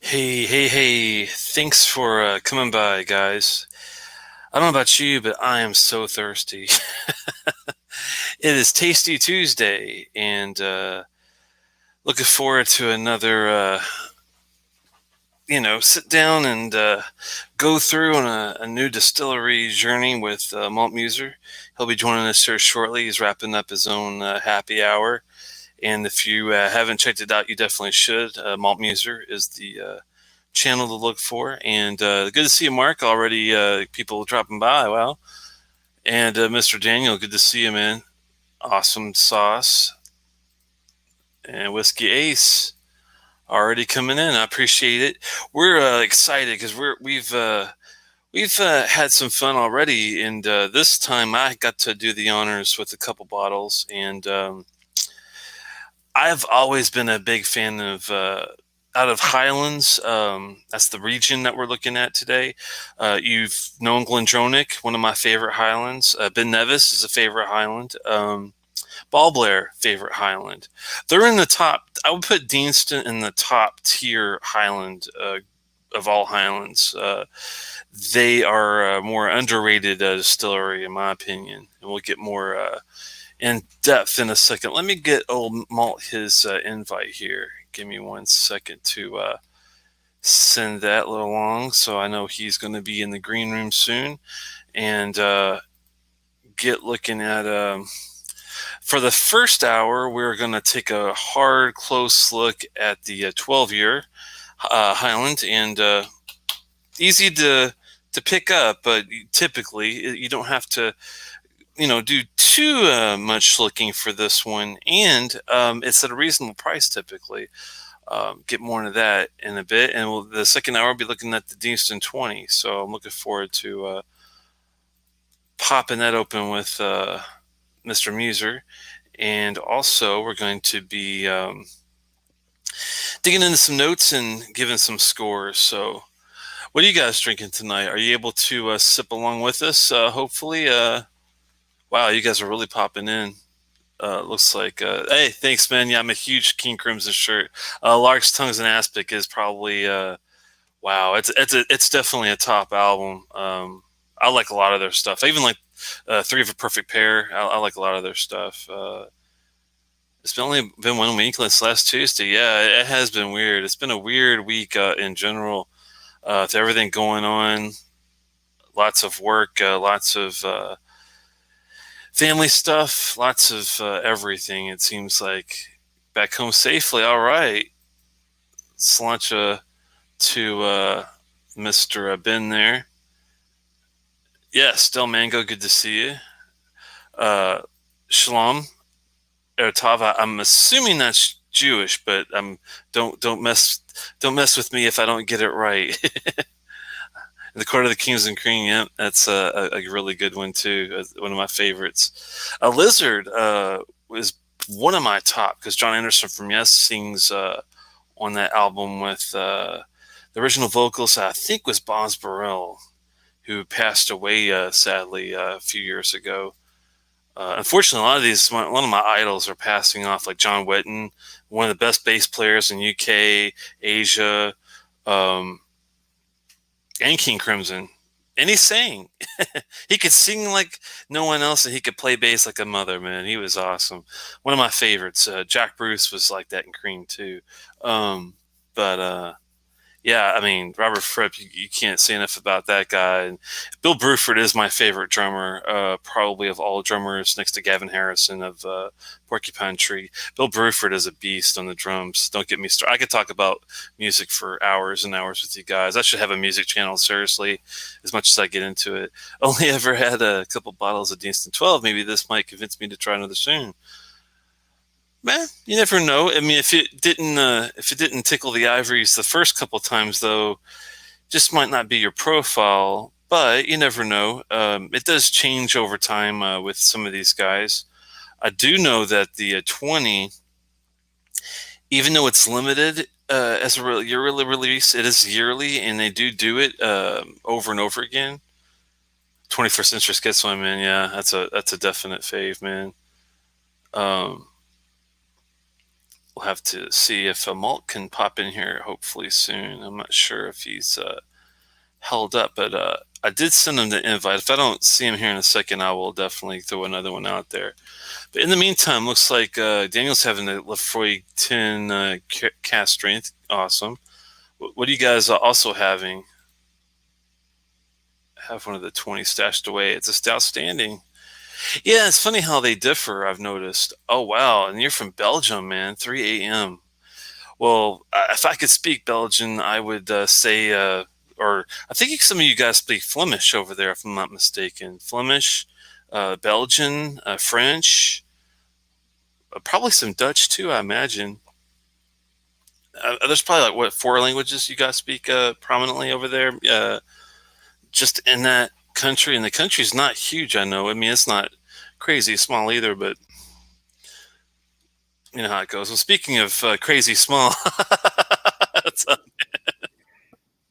Hey. Thanks for coming by, guys. I don't know about you, but I am so thirsty. It is Tasty Tuesday, and looking forward to another, sit down and go through on a new distillery journey with Malt Muser. He'll be joining us here shortly. He's wrapping up his own happy hour. And if you haven't checked it out, you definitely should. Malt Muser is the channel to look for. And good to see you, Mark. Already people dropping by. Wow. And Mr. Daniel, good to see you, man. Awesome sauce. And Whiskey Ace already coming in. I appreciate it. We're excited because we've had some fun already, and this time I got to do the honors with a couple bottles, and I've always been a big fan of out of Highlands. That's the region that we're looking at today. You've known Glendronach, one of my favorite Highlands. Ben Nevis is a favorite Highland. Ball Blair, favorite Highland. They're in the top. I would put Deanston in the top tier Highland of all Highlands. They are a more underrated distillery, in my opinion, and we'll get more in depth in a second. Let me get old Malt his invite here. Give me 1 second to send that along, so I know he's going to be in the green room soon, and get looking at. For the first hour, we're going to take a hard, close look at the 12-year Highland, and easy to pick up, but typically you don't have to do too much looking for this one, and it's at a reasonable price typically. Get more into that in a bit, and the second hour we'll be looking at the Deanston 20. So I'm looking forward to popping that open with Mr. Muser, and also we're going to be digging into some notes and giving some scores. So what are you guys drinking tonight? Are you able to sip along with us? Hopefully. Wow, you guys are really popping in. Looks like, hey, thanks, man. Yeah, I'm a huge King Crimson shirt. Lark's Tongues and Aspic is probably, wow, it's definitely a top album. I like a lot of their stuff. I even like Three of a Perfect Pair. I like a lot of their stuff. It's only been 1 week since last Tuesday. Yeah, it has been weird. It's been a weird week in general with everything going on. Lots of work, lots of family stuff, lots of everything. It seems like back home safely. All right, slancha to Mr. Ben there. Yes, Del Mango, good to see you. Shalom Ertava. I'm assuming that's Jewish, but don't mess with me if I don't get it right. The Court of the Kings and Queen, yeah, that's a really good one too. One of my favorites. A Lizard was one of my top because John Anderson from Yes sings on that album with the original vocals. I think was Boz Burrell, who passed away sadly a few years ago. Unfortunately, a lot of these, one of my idols are passing off, like John Wetton, one of the best bass players in UK, Asia. And King Crimson. And he sang. He could sing like no one else, and he could play bass like a mother, man. He was awesome. One of my favorites. Jack Bruce was like that in Cream, too. But yeah, I mean, Robert Fripp, you can't say enough about that guy. And Bill Bruford is my favorite drummer, probably of all drummers, next to Gavin Harrison of Porcupine Tree. Bill Bruford is a beast on the drums. Don't get me started. I could talk about music for hours and hours with you guys. I should have a music channel, seriously, as much as I get into it. Only ever had a couple bottles of Deanston 12. Maybe this might convince me to try another soon. Man, you never know. I mean, if it didn't tickle the ivories the first couple times, though, just might not be your profile. But you never know. It does change over time with some of these guys. I do know that the 20, even though it's limited as a yearly release, it is yearly, and they do it over and over again. 21st Century Schizoid, man. Yeah, that's a definite fave, man. Um, we'll have to see if Malt can pop in here hopefully soon. I'm not sure if he's held up, but I did send him the invite. If I don't see him here in a second, I will definitely throw another one out there. But in the meantime, looks like Daniel's having a Lefroy 10 cast strength. Awesome. What are you guys also having? Have one of the 20 stashed away. It's just outstanding. Yeah, it's funny how they differ, I've noticed. Oh, wow. And you're from Belgium, man. 3 a.m. Well, if I could speak Belgian, I would say, or I think some of you guys speak Flemish over there, if I'm not mistaken. Flemish, Belgian, French, probably some Dutch too, I imagine. There's probably like, what, 4 languages you guys speak prominently over there? Just in that country, and the country's not huge, I know. I mean, it's not crazy small either, but you know how it goes. Well, speaking of crazy small, what's up?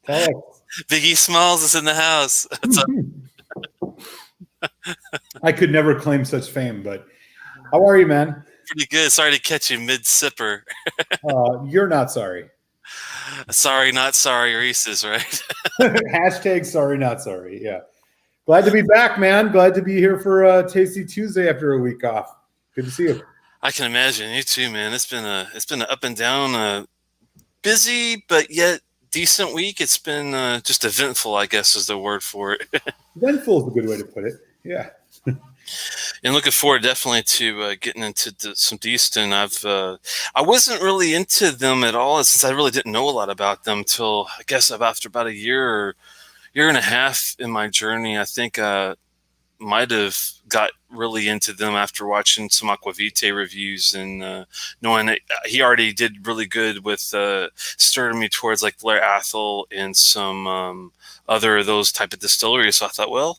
Telex. Biggie Smalls is in the house. I could never claim such fame, but how are you, man? Pretty good. Sorry to catch you mid-sipper. You're not sorry. Sorry, not sorry, Reese's, right? Hashtag sorry, not sorry. Yeah. Glad to be back, man. Glad to be here for Tasty Tuesday after a week off. Good to see you. I can imagine. You too, man. It's been an up and down, busy but yet decent week. It's been just eventful, I guess, is the word for it. Eventful is a good way to put it. Yeah. And looking forward definitely to getting into some Deanston. I wasn't really into them at all since I really didn't know a lot about them till I guess after about a year and a half in my journey. I think might have got really into them after watching some Aquavite reviews and knowing that he already did really good with starting me towards like Blair Athol and some other of those type of distilleries. So I thought, well,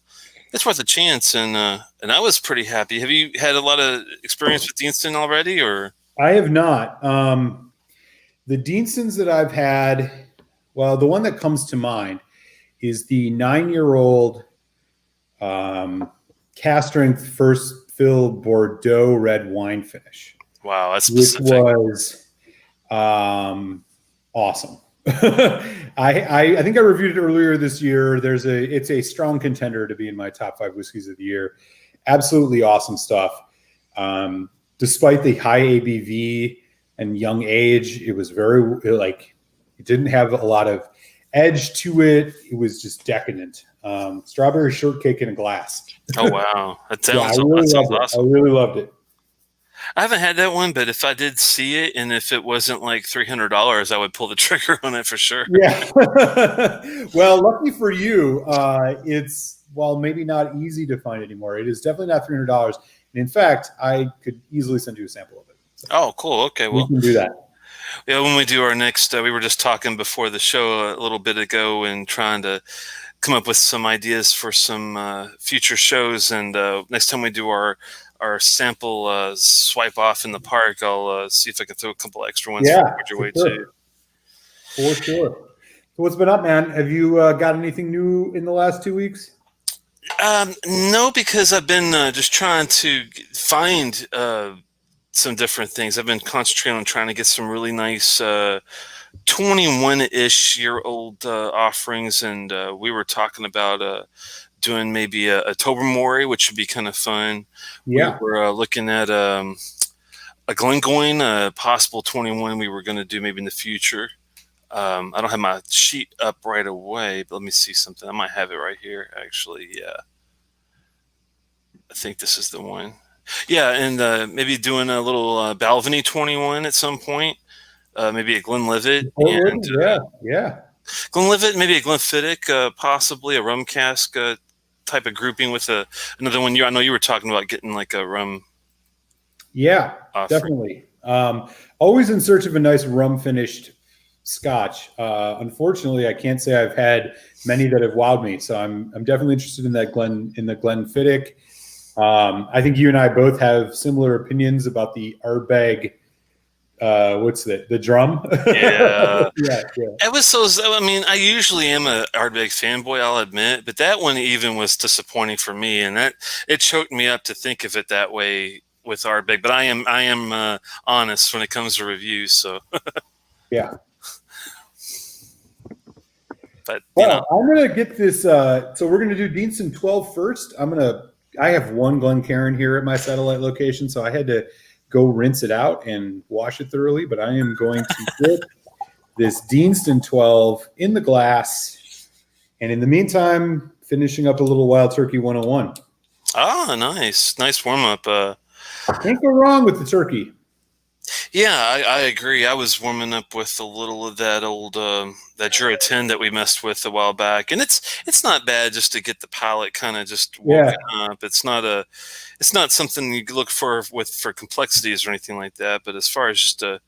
it's worth a chance, and I was pretty happy. Have you had a lot of experience with Deanston already, or? I have not. The Deanstons that I've had, well, the one that comes to mind is the 9-year-old cast strength first fill Bordeaux red wine finish. Wow, that's specific. Which was awesome. I think I reviewed it earlier this year. It's a strong contender to be in my top 5 whiskeys of the year. Absolutely awesome stuff. Despite the high ABV and young age, it was it didn't have a lot of edge to it. It was just decadent. Strawberry shortcake in a glass. Oh wow, that sounds awesome. I really loved it. I haven't had that one, but if I did see it and if it wasn't like $300, I would pull the trigger on it for sure. Yeah. Well, lucky for you, it's, while maybe not easy to find anymore, it is definitely not $300. And in fact, I could easily send you a sample of it. So oh, cool. Okay, well, we can do that. Yeah, when we do our next, we were just talking before the show a little bit ago and trying to come up with some ideas for some future shows. And next time we do our sample swipe off in the park, I'll see if I can throw a couple extra ones your way too. For sure. So what's been up, man? Have you got anything new in the last 2 weeks? No, because I've been just trying to find some different things. I've been concentrating on trying to get some really nice 21-ish year old offerings, and we were talking about doing maybe a Tobermory, which would be kind of fun. Yeah. We were looking at a Glengoyne, a possible 21 we were going to do maybe in the future. I don't have my sheet up right away, but let me see something. I might have it right here, actually. Yeah. I think this is the one. Yeah, and maybe doing a little Balvenie 21 at some point. Maybe a Glenlivet. Yeah. Glenlivet, maybe a Glenfiddich, possibly a rum cask type of grouping with another one. I know you were talking about getting like a rum. Yeah, definitely. Always in search of a nice rum finished Scotch. Unfortunately, I can't say I've had many that have wowed me. So I'm definitely interested in the Glenfiddich. I think you and I both have similar opinions about the Ardbeg. What's the drum? Yeah. yeah. It was so. I mean, I usually am a Ardbeg fanboy, I'll admit, but that one even was disappointing for me, and that it choked me up to think of it that way. with Ardbeg, but I am honest when it comes to reviews. So yeah. But well, I'm gonna get this. So we're gonna do Deanston 12 first. I have one Glencairn here at my satellite location, so I had to go rinse it out and wash it thoroughly. But I am going to get this Deanston 12 in the glass, and in the meantime, finishing up a little Wild Turkey 101. Ah, nice warm up. Can't go wrong with the turkey. Yeah, I agree. I was warming up with a little of that old that Jura 10 that we messed with a while back, and it's not bad just to get the palate kind of just woken up. It's not something you look for complexities or anything like that. But as far as just a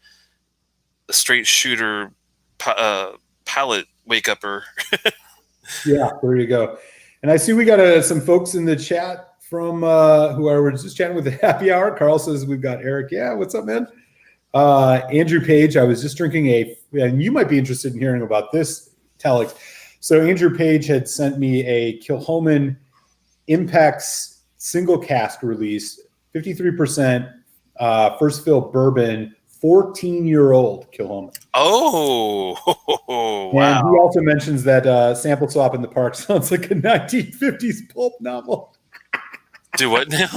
straight shooter palate wake upper. Yeah, there you go. And I see we got some folks in the chat from who I was just chatting with the happy hour. Carl says we've got Eric. Yeah, what's up, man? Andrew Page, I was just drinking and you might be interested in hearing about this, Telex. So Andrew Page had sent me a Kilchoman Impex single cask release, 53% first fill bourbon, 14-year-old Kilchoman. Oh, wow. And he also mentions that Sample Swap in the Park sounds like a 1950s pulp novel. Do what now?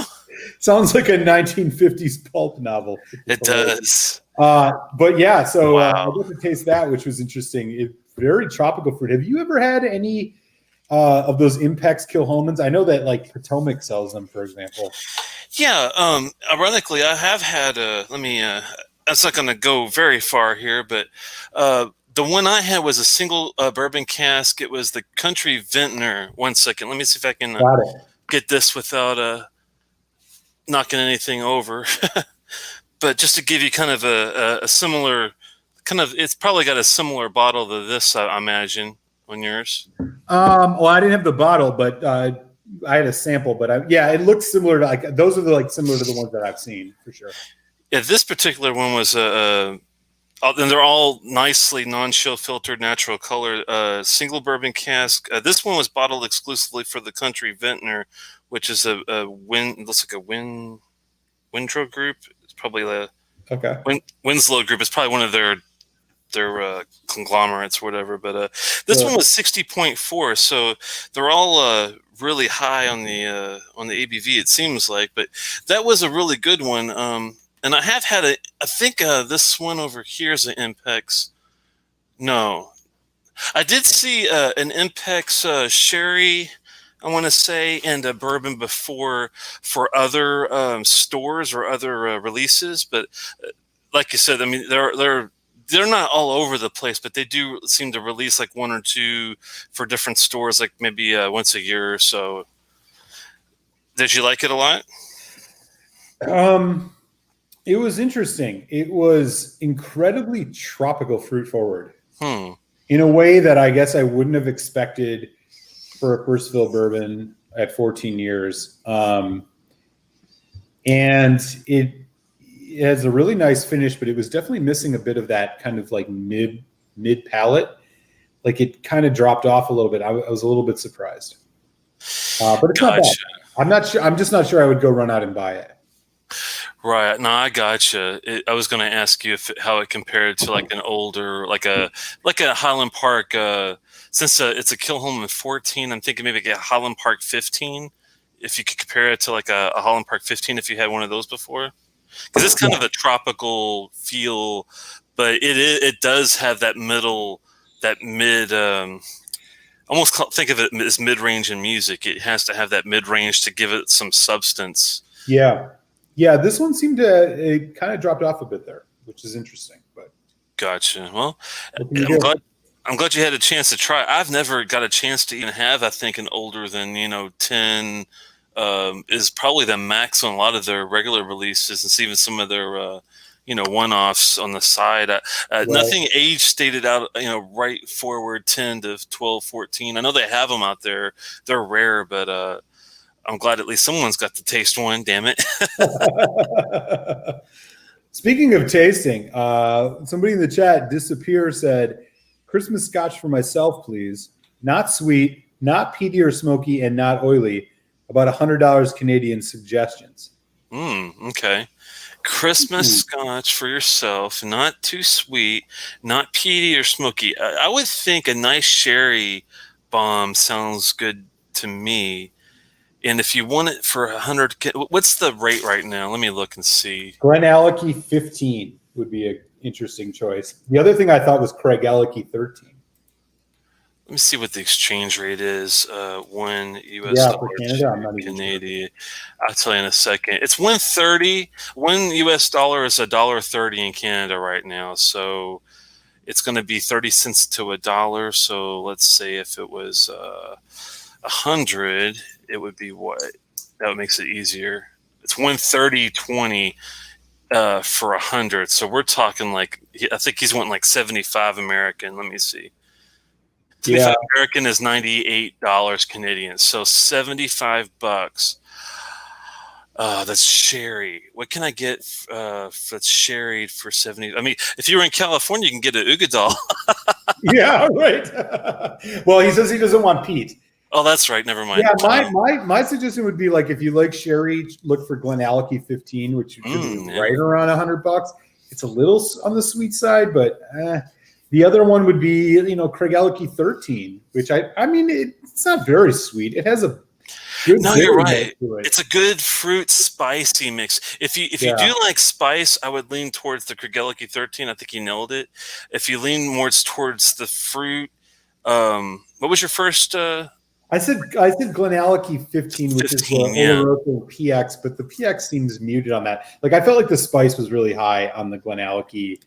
Sounds like a 1950s pulp novel. It does. But yeah, so wow. I got to taste that, which was interesting. Very tropical fruit. Have you ever had any of those Impex Kilchomans? I know that like Potomac sells them, for example. Yeah. Ironically, I have had that's not going to go very far here, but the one I had was a single bourbon cask. It was the Country Vintner. 1 second. Let me see if I can get this without knocking anything over. But just to give you kind of a similar it's probably got a similar bottle to this, I imagine, on yours. Well, I didn't have the bottle, but I had a sample. But it looks similar to those are similar to the ones that I've seen for sure. Yeah, this particular one was and they're all nicely non-chill filtered, natural color, single bourbon cask. This one was bottled exclusively for the Country Vintner, which is looks like a Windrow group. It's probably Winslow group. It's probably one of their conglomerates or whatever. But this one was 60.4, so they're all really high on the ABV. It seems like, but that was a really good one. And I have had I think this one over here is an Impex. No, I did see an Impex sherry, I want to say, and a bourbon before for other stores or other releases. But like you said, I mean, they're not all over the place, but they do seem to release like one or two for different stores, like maybe once a year or so. Did you like it a lot? It was interesting. It was incredibly tropical fruit forward in a way that I guess I wouldn't have expected for a first fill bourbon at 14 years. And it has a really nice finish, but it was definitely missing a bit of that kind of like mid palate. Like it kind of dropped off a little bit. I was a little bit surprised. But it's not bad. I'm not sure. I'm just not sure I would go run out and buy it. Right. No, I gotcha. I was going to ask you how it compared to like an older, like a Highland Park. Since it's a Kilchoman 14, I'm thinking maybe a Highland Park 15. If you could compare it to like a Highland Park 15, if you had one of those before, because it's kind of a tropical feel, but it does have that mid. Almost think of it as mid-range in music. It has to have that mid-range to give it some substance. Yeah, this one seemed it kind of dropped off a bit there, which is interesting. But gotcha. Well, I'm glad you had a chance to try. I've never got a chance to even have. I think an older than 10 is probably the max on a lot of their regular releases, and even some of their one-offs on the side. Right. Nothing age stated out. Right forward 10 to 12, 14. I know they have them out there. They're rare, but. I'm glad at least someone's got to taste one. Damn it! Speaking of tasting, somebody in the chat, Disappear, said, "Christmas Scotch for myself, please. Not sweet, not peaty or smoky, and not oily. About $100 Canadian suggestions." Okay. Christmas scotch for yourself, not too sweet, not peaty or smoky. I would think a nice sherry bomb sounds good to me. And if you want it for 100, what's the rate right now? Let me look and see. Glenallachie 15 would be an interesting choice. The other thing I thought was Craigellachie 13. Let me see what the exchange rate is. One US Yeah, dollar for Canada, I'm to not even Canadian. I'll tell you in a second. It's 130. One US dollar is $1.30 in Canada right now. So it's going to be 30 cents to a dollar. So let's say if it was 100, it would be what? That makes it easier. It's 130.20 for 100. So we're talking like, I think he's wanting like 75 American. Let me see. 75 American is $98 Canadian. So 75 bucks. That's sherry. What can I get that's sherried for 70? I mean, if you were in California, you can get an Ugadal. Yeah, right. Well, he says he doesn't want peat. Oh, that's right. Never mind. Yeah, my suggestion would be like if you like sherry, look for Glenallachie 15, which should be right around $100. It's a little on the sweet side, but the other one would be Craigellachie 13, which I mean it's not very sweet. It has a good no, you're right. It. It's a good fruit spicy mix. If you do like spice, I would lean towards the Craigellachie 13. I think you nailed it. If you lean more towards the fruit, what was your first? I said Glenallachie 15, which 15, is the Oloroso PX, but the PX seems muted on that. Like I felt like the spice was really high on the Glenallachie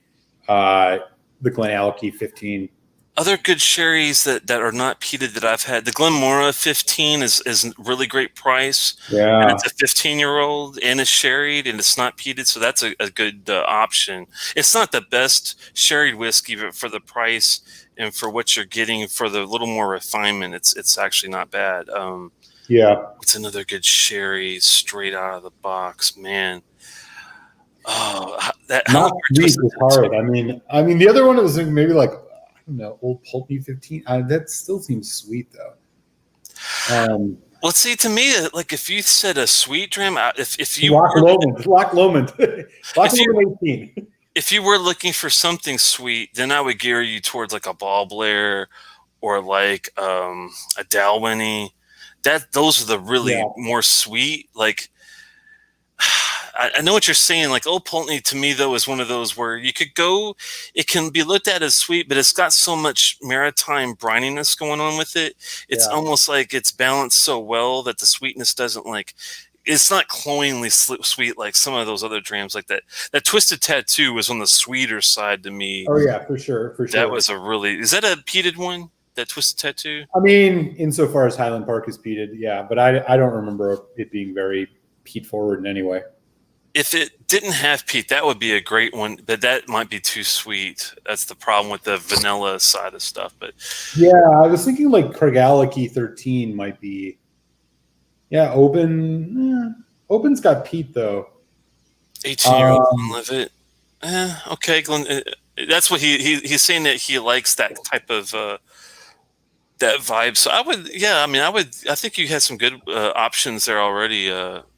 15. Other good sherries that are not peated that I've had, the Glenmora 15 is really great price. Yeah, and it's a 15-year-old and it's sherried and it's not peated, so that's a good option. It's not the best sherried whiskey, but for the price and for what you're getting for the little more refinement, it's actually not bad. What's another good sherry straight out of the box, man? Oh, not sweet is hard. I mean, the other one was maybe like Old Pulpy 15. That still seems sweet though. Well, see, to me, like if you said a sweet dram, if you Loch Lomond 18. If you were looking for something sweet, then I would gear you towards like a Ball Blair or like a Dalwhinnie. Those are the really more sweet. Like I know what you're saying. Like Old Pulteney to me though is one of those where you could go. It can be looked at as sweet, but it's got so much maritime brininess going on with it. It's almost like it's balanced so well that the sweetness doesn't like. It's not cloyingly sweet like some of those other drams like that. That Twisted Tattoo was on the sweeter side to me. Oh yeah, for sure. That was is that a peated one? That Twisted Tattoo? I mean, insofar as Highland Park is peated, yeah, but I don't remember it being very peat forward in any way. If it didn't have peat, that would be a great one, but that might be too sweet. That's the problem with the vanilla side of stuff. But yeah, I was thinking like Craigellachie 13 might be. Yeah, Open's got peat though. 18-year-old Glenlivet. Okay, Glenn. That's what he's saying that he likes that type of that vibe. So I would, I think you had some good options there already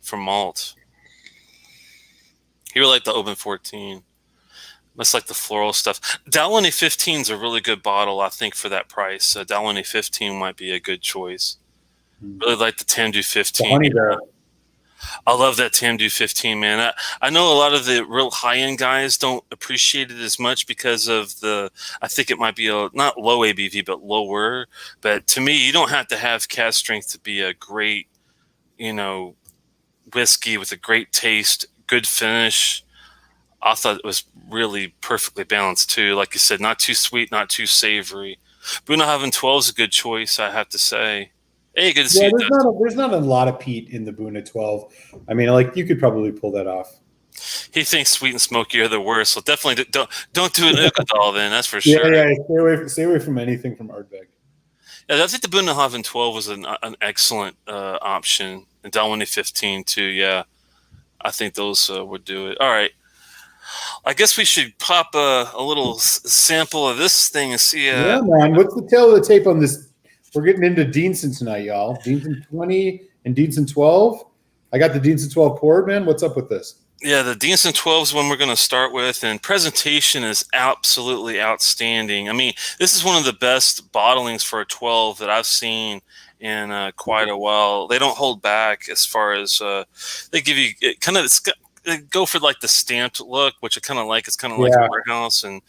for malt. He really liked the Open 14. Much like the floral stuff. Dalwhinnie 15 is a really good bottle, I think, for that price. Dalwhinnie 15 might be a good choice. Really like the Tamdhu 15. I love that Tamdhu 15, man. I know a lot of the real high-end guys don't appreciate it as much because of I think it might be not low ABV, but lower. But to me, you don't have to have cask strength to be a great, whiskey with a great taste, good finish. I thought it was really perfectly balanced too. Like you said, not too sweet, not too savory. Bunnahabhain 12 is a good choice, I have to say. Hey, good to see you. There's not a lot of peat in the Buna 12. I mean, like you could probably pull that off. He thinks sweet and smoky are the worst, so definitely don't do an Ugadal then. That's for sure. Yeah, stay away from anything from Ardbeg. Yeah, I think the Bunnahabhain 12 was an excellent option, and Dalwhinnie 15 too. Yeah, I think those would do it. All right. I guess we should pop a little sample of this thing and see. Yeah, man. What's the tail of the tape on this? We're getting into Deanston tonight, y'all. Deanston 20 and Deanston 12. I got the Deanston 12 poured, man. What's up with this? Yeah, the Deanston 12 is one we're going to start with, and presentation is absolutely outstanding. I mean, this is one of the best bottlings for a 12 that I've seen in quite a while. They don't hold back as far as they give you they go for like the stamped look, which I kind of like. It's kind of like a warehouse, and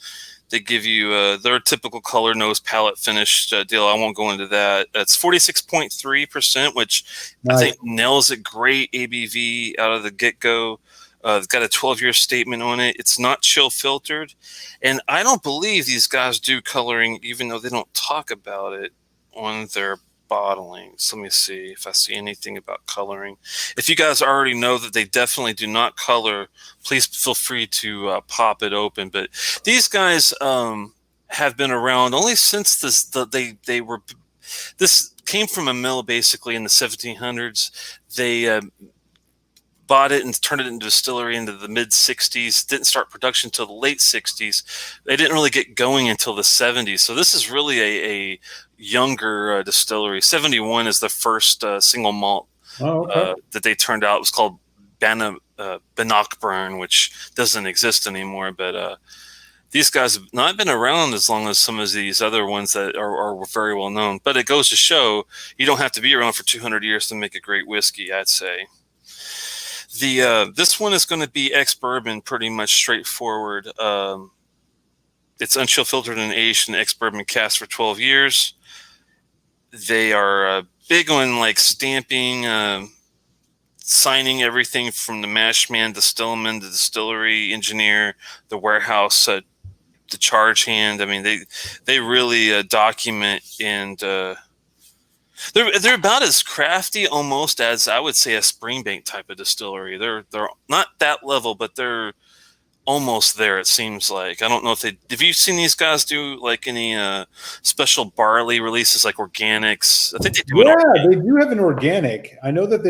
they give you their typical color nose palette finish deal. I won't go into that. It's 46.3%, which I think nails it. Great ABV out of the get-go. It's got a 12-year statement on it. It's not chill filtered. And I don't believe these guys do coloring, even though they don't talk about it on their bottlings. Let me see if I see anything about coloring. If you guys already know that they definitely do not color, please feel free to pop it open. But these guys have been around only since this came from a mill basically in the 1700s. They bought it and turned it into a distillery into the mid 60s. Didn't start production until the late 60s. They didn't really get going until the 70s. So this is really a younger distillery. 71 is the first single malt that they turned out. It was called Bannockburn, which doesn't exist anymore. But these guys have not been around as long as some of these other ones that are very well known. But it goes to show you don't have to be around for 200 years to make a great whiskey, I'd say. This one is going to be ex-bourbon, pretty much straightforward. It's unchill filtered and aged in ex-bourbon cask for 12 years. They are big on like stamping, signing everything from the mash man, distillman, the distillery engineer, the warehouse, the charge hand. I mean, they really document and they're about as crafty almost as I would say a Springbank type of distillery. They're not that level, but they're almost there. It seems like. I don't know if have you seen these guys do like any special barley releases like organics? I think they do. Yeah, they do have an organic. I know that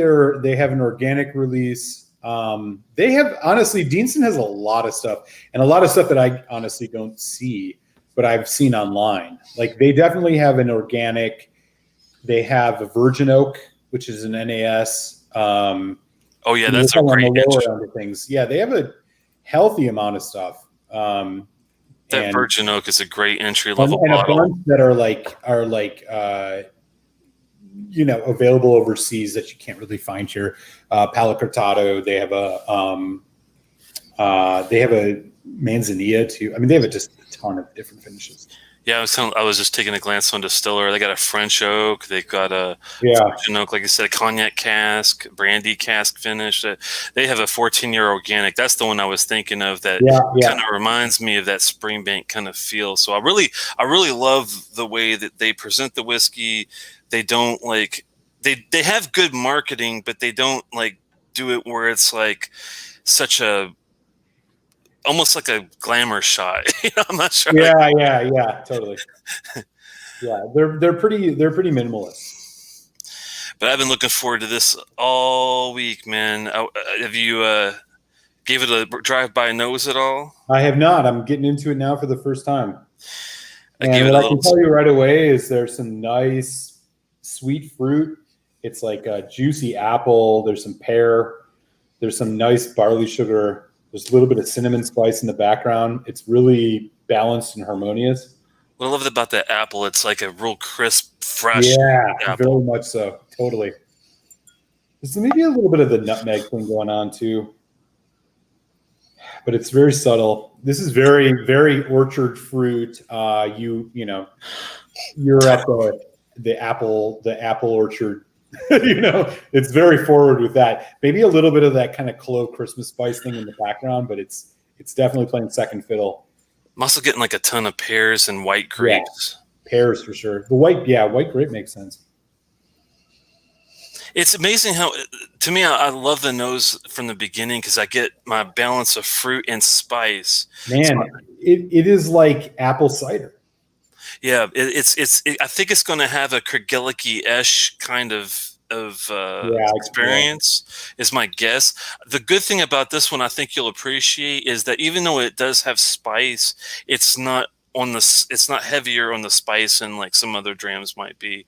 they have an organic release. They have honestly, Deanston has a lot of stuff and a lot of stuff that I honestly don't see, but I've seen online. Like they definitely have an organic. They have a virgin oak, which is an NAS. Oh yeah, that's a great lower end of things. Yeah, they have a healthy amount of stuff. That virgin oak is a great entry level bottle. And a bunch that are available overseas that you can't really find here. Palo Cortado. They have a Manzanilla too. I mean, they have just a ton of different finishes. Yeah, I was just taking a glance on distiller. They got a French oak. They've got a virgin oak, like I said, a cognac cask, brandy cask finish. They have a 14-year organic. That's the one I was thinking of. That kind of reminds me of that Springbank kind of feel. So I really love the way that they present the whiskey. They don't like they have good marketing, but they don't like do it where it's like such a almost like a glamour shot. I'm not sure. Yeah, totally. Yeah, they're pretty minimalist. But I've been looking forward to this all week, man. Have you gave it a drive-by nose at all? I have not. I'm getting into it now for the first time. And what I can tell you right away is there's some nice sweet fruit. It's like a juicy apple. There's some pear. There's some nice barley sugar. There's a little bit of cinnamon spice in the background. It's really balanced and harmonious. What I love about that apple, it's like a real crisp, fresh apple. Very much so. Totally. There's maybe a little bit of the nutmeg thing going on too. But it's very subtle. This is very, very orchard fruit. You're at the apple orchard. It's very forward with that. Maybe a little bit of that kind of clove Christmas spice thing in the background, but it's definitely playing second fiddle. I'm also getting like a ton of pears and white grapes. Yeah, pears for sure. The white grape makes sense. It's amazing how, to me, I love the nose from the beginning because I get my balance of fruit and spice. Man, it is like apple cider. Yeah, I think it's going to have a Kergilicky-esh kind of experience, is my guess. The good thing about this one, I think you'll appreciate, is that even though it does have spice, it's not heavier on the spice and like some other drams might be.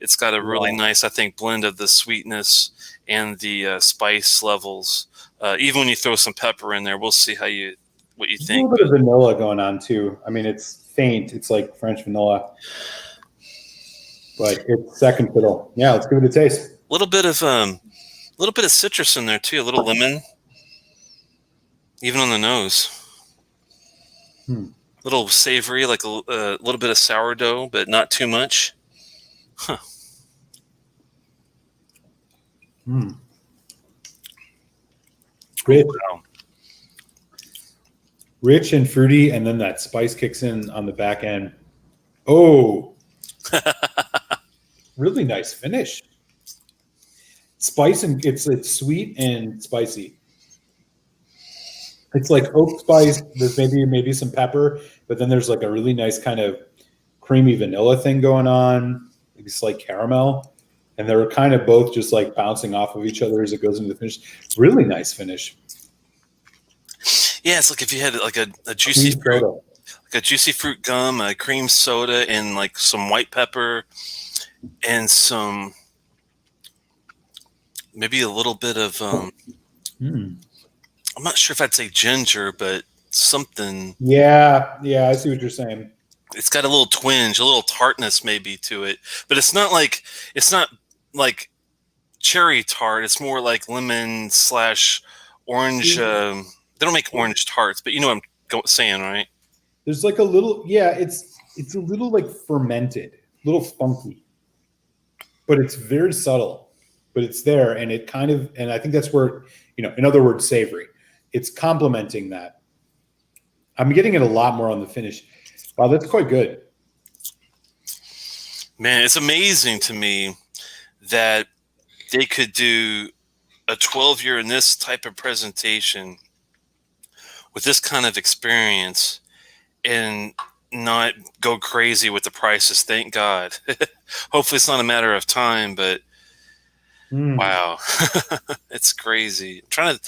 It's got a really Yeah. nice, I think, blend of the sweetness and the spice levels. Even when you throw some pepper in there, we'll see what you There's a think. little bit of vanilla going on too. I mean, it's faint. It's like French vanilla, but it's second fiddle. Yeah, let's give it a taste. A little bit of citrus in there too, a little lemon, even on the nose. Hmm. A little savory, like a little bit of sourdough, but not too much. Huh. Hmm. Rich. Wow. Rich and fruity, and then that spice kicks in on the back end. Oh, really nice finish. Spice, and it's sweet and spicy. It's like oak spice. There's maybe some pepper, but then there's like a really nice kind of creamy vanilla thing going on, maybe slight caramel, and they're kind of both just like bouncing off of each other as it goes into the finish. Really nice finish. Yeah, it's like if you had like a Cream soda. like a juicy fruit gum, a cream soda, and like some white pepper, and maybe a little bit of I'm not sure if I'd say ginger, but something. Yeah, I see what you're saying. It's got a little twinge, a little tartness maybe to it, but it's not like cherry tart. It's more like lemon / orange. They don't make orange tarts, but you know what I'm saying, right? There's like a little, it's a little like fermented, a little funky, but it's very subtle, but it's there. And it kind of, and I think that's where, in other words, savory, it's complementing that. I'm getting it a lot more on the finish. Wow, that's quite good. Man, it's amazing to me that they could do a 12-year in this type of presentation with this kind of experience and not go crazy with the prices. Thank God. Hopefully it's not a matter of time, but wow, it's crazy. I'm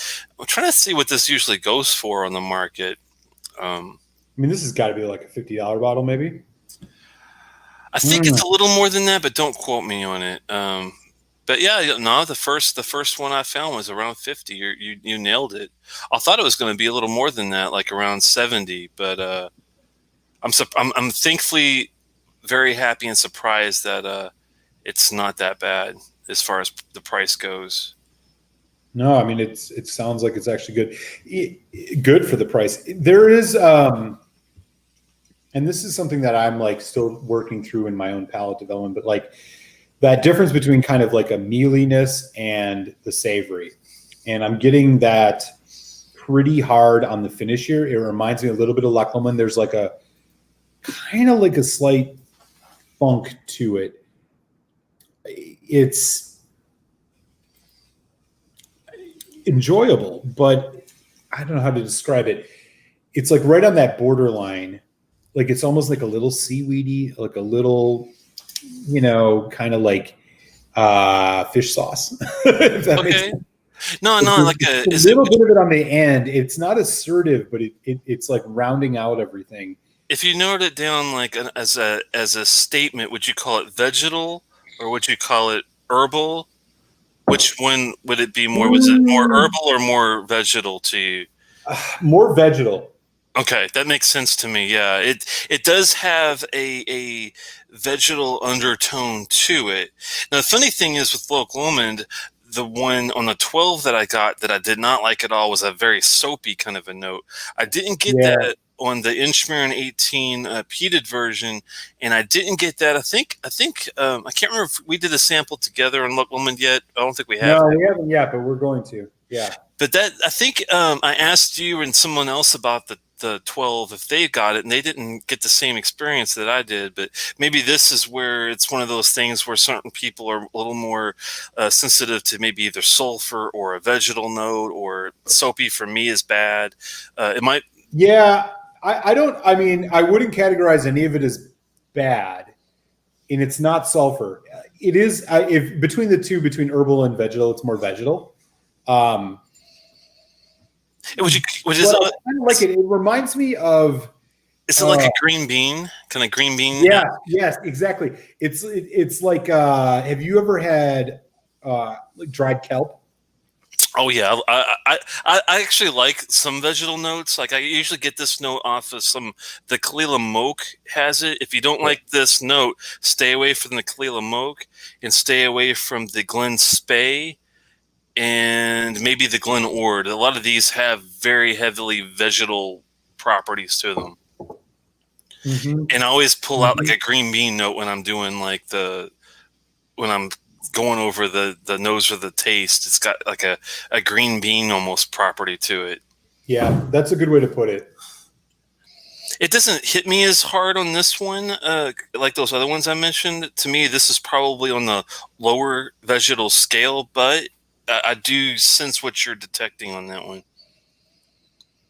trying to see what this usually goes for on the market. I mean, this has got to be like a $50 bottle, maybe. I think it's a little more than that, but don't quote me on it. But yeah, no, the first one I found was around 50. You nailed it. I thought it was going to be a little more than that, like around 70. But I'm thankfully very happy and surprised that it's not that bad as far as the price goes. No, I mean it sounds like it's actually good for the price. There is, and this is something that I'm like still working through in my own palate development, but like that difference between kind of like a mealiness and the savory, and I'm getting that pretty hard on the finish here. It reminds me a little bit of Lachlan. There's like a kind of like a slight funk to it. It's enjoyable, but I don't know how to describe it. It's like right on that borderline. Like it's almost like a little seaweedy, like a little, kind of like fish sauce. If that makes sense. No, like a little bit of it on the end. It's not assertive, but it's like rounding out everything. If you narrowed it down like as a statement, would you call it vegetal or would you call it herbal? Which one would it be more? Was it more herbal or more vegetal to you? More vegetal. Okay, that makes sense to me. Yeah, it does have a vegetal undertone to it. Now, the funny thing is with Loch Lomond, the one on the 12 that I got that I did not like at all was a very soapy kind of a note. I didn't get that on the Inchmere 18 peated version, and I didn't get that. I think I can't remember if we did a sample together on Loch Lomond yet. I don't think we have. No, we haven't yet, but we're going to. Yeah. But that I think I asked you and someone else about the 12 if they got it, and they didn't get the same experience that I did. But maybe this is where it's one of those things where certain people are a little more sensitive to maybe either sulfur or a vegetal note, or soapy for me is bad. It might. Yeah, I wouldn't categorize any of it as bad, and it's not sulfur. It is if between the two, between herbal and vegetal, it's more vegetal. It reminds me of Is it like a green bean? Kind of green bean? Yeah, yes, exactly. It's like have you ever had like dried kelp? Oh yeah, I actually like some vegetal notes. Like I usually get this note off of the Kalila Moke has it. If you don't like this note, stay away from the Kalila Moke and stay away from the Glen Spey and maybe the Glen Ord. A lot of these have very heavily vegetal properties to them. Mm-hmm. And I always pull out like a green bean note when I'm doing when I'm going over the nose or the taste. It's got like a green bean almost property to it. Yeah, that's a good way to put it. It doesn't hit me as hard on this one like those other ones I mentioned. To me, this is probably on the lower vegetal scale, but I do sense what you're detecting on that one.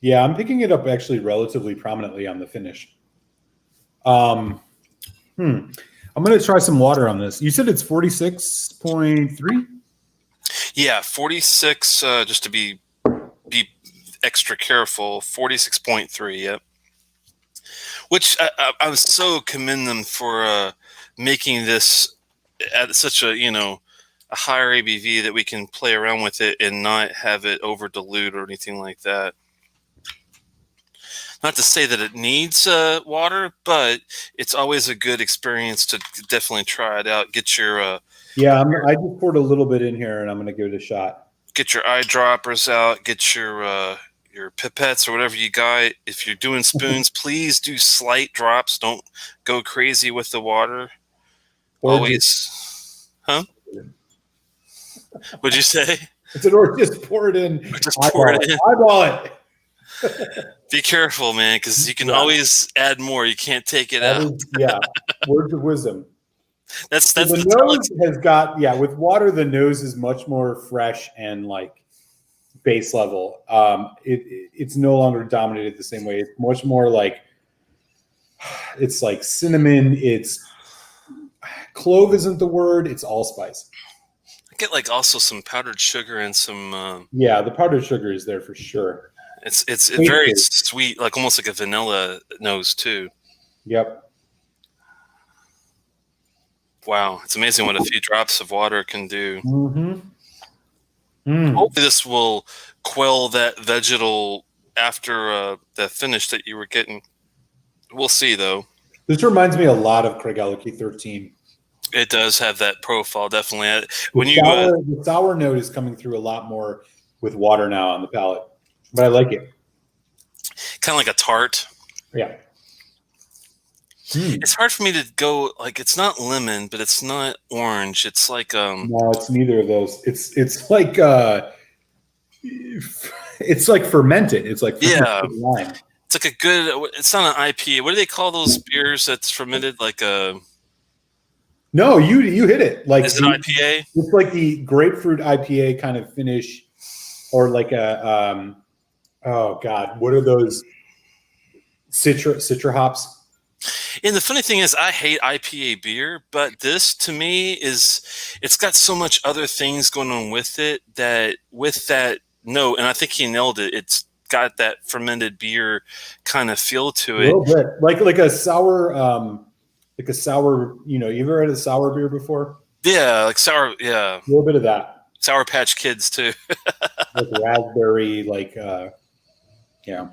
Yeah, I'm picking it up actually relatively prominently on the finish. I'm going to try some water on this. You said it's 46.3? Yeah, 46, just to be extra careful, 46.3, yep. Which I was so commend them for making this at such a, a higher ABV that we can play around with it and not have it over dilute or anything like that. Not to say that it needs water, but it's always a good experience to definitely try it out. Get your I just poured a little bit in here, and I'm going to give it a shot. Get your eyedroppers out. Get your pipettes or whatever you got. If you're doing spoons, please do slight drops. Don't go crazy with the water. Always, huh? What'd you say? I said, or just pour it in. Just pour it in. Eyeball it. Be careful, man, because you can always add more. You can't take it out. Words of wisdom. That's the nose has got with water. The nose is much more fresh and like base level. It's no longer dominated the same way. It's much more like it's like cinnamon. It's clove isn't the word. It's allspice. I get like also some powdered sugar and some. The powdered sugar is there for sure. It's very sweet, like almost like a vanilla nose too. Yep. Wow, it's amazing what a few drops of water can do. Mm-hmm. Hopefully this will quell that vegetal after the finish that you were getting. We'll see, though. This reminds me a lot of Craig Ellicky 13. It does have that profile, definitely. The sour note is coming through a lot more with water now on the palate, but I like it. Kind of like a tart. Yeah. It's hard for me to go like it's not lemon, but it's not orange. It's like no, it's neither of those. It's like it's like fermented. It's like wine. It's like a good. It's not an IPA. What do they call those beers that's fermented? Like a. No, you hit it. Like is it IPA? It's like the grapefruit IPA kind of finish, or like a oh god, what are those citra hops? And the funny thing is, I hate IPA beer, but this to me it's got so much other things going on with it that with that note, and I think he nailed it. It's got that fermented beer kind of feel to it. A little bit, like a sour, you ever had a sour beer before? Yeah, like sour. Yeah, a little bit of that. Sour Patch Kids too. Like raspberry, yeah.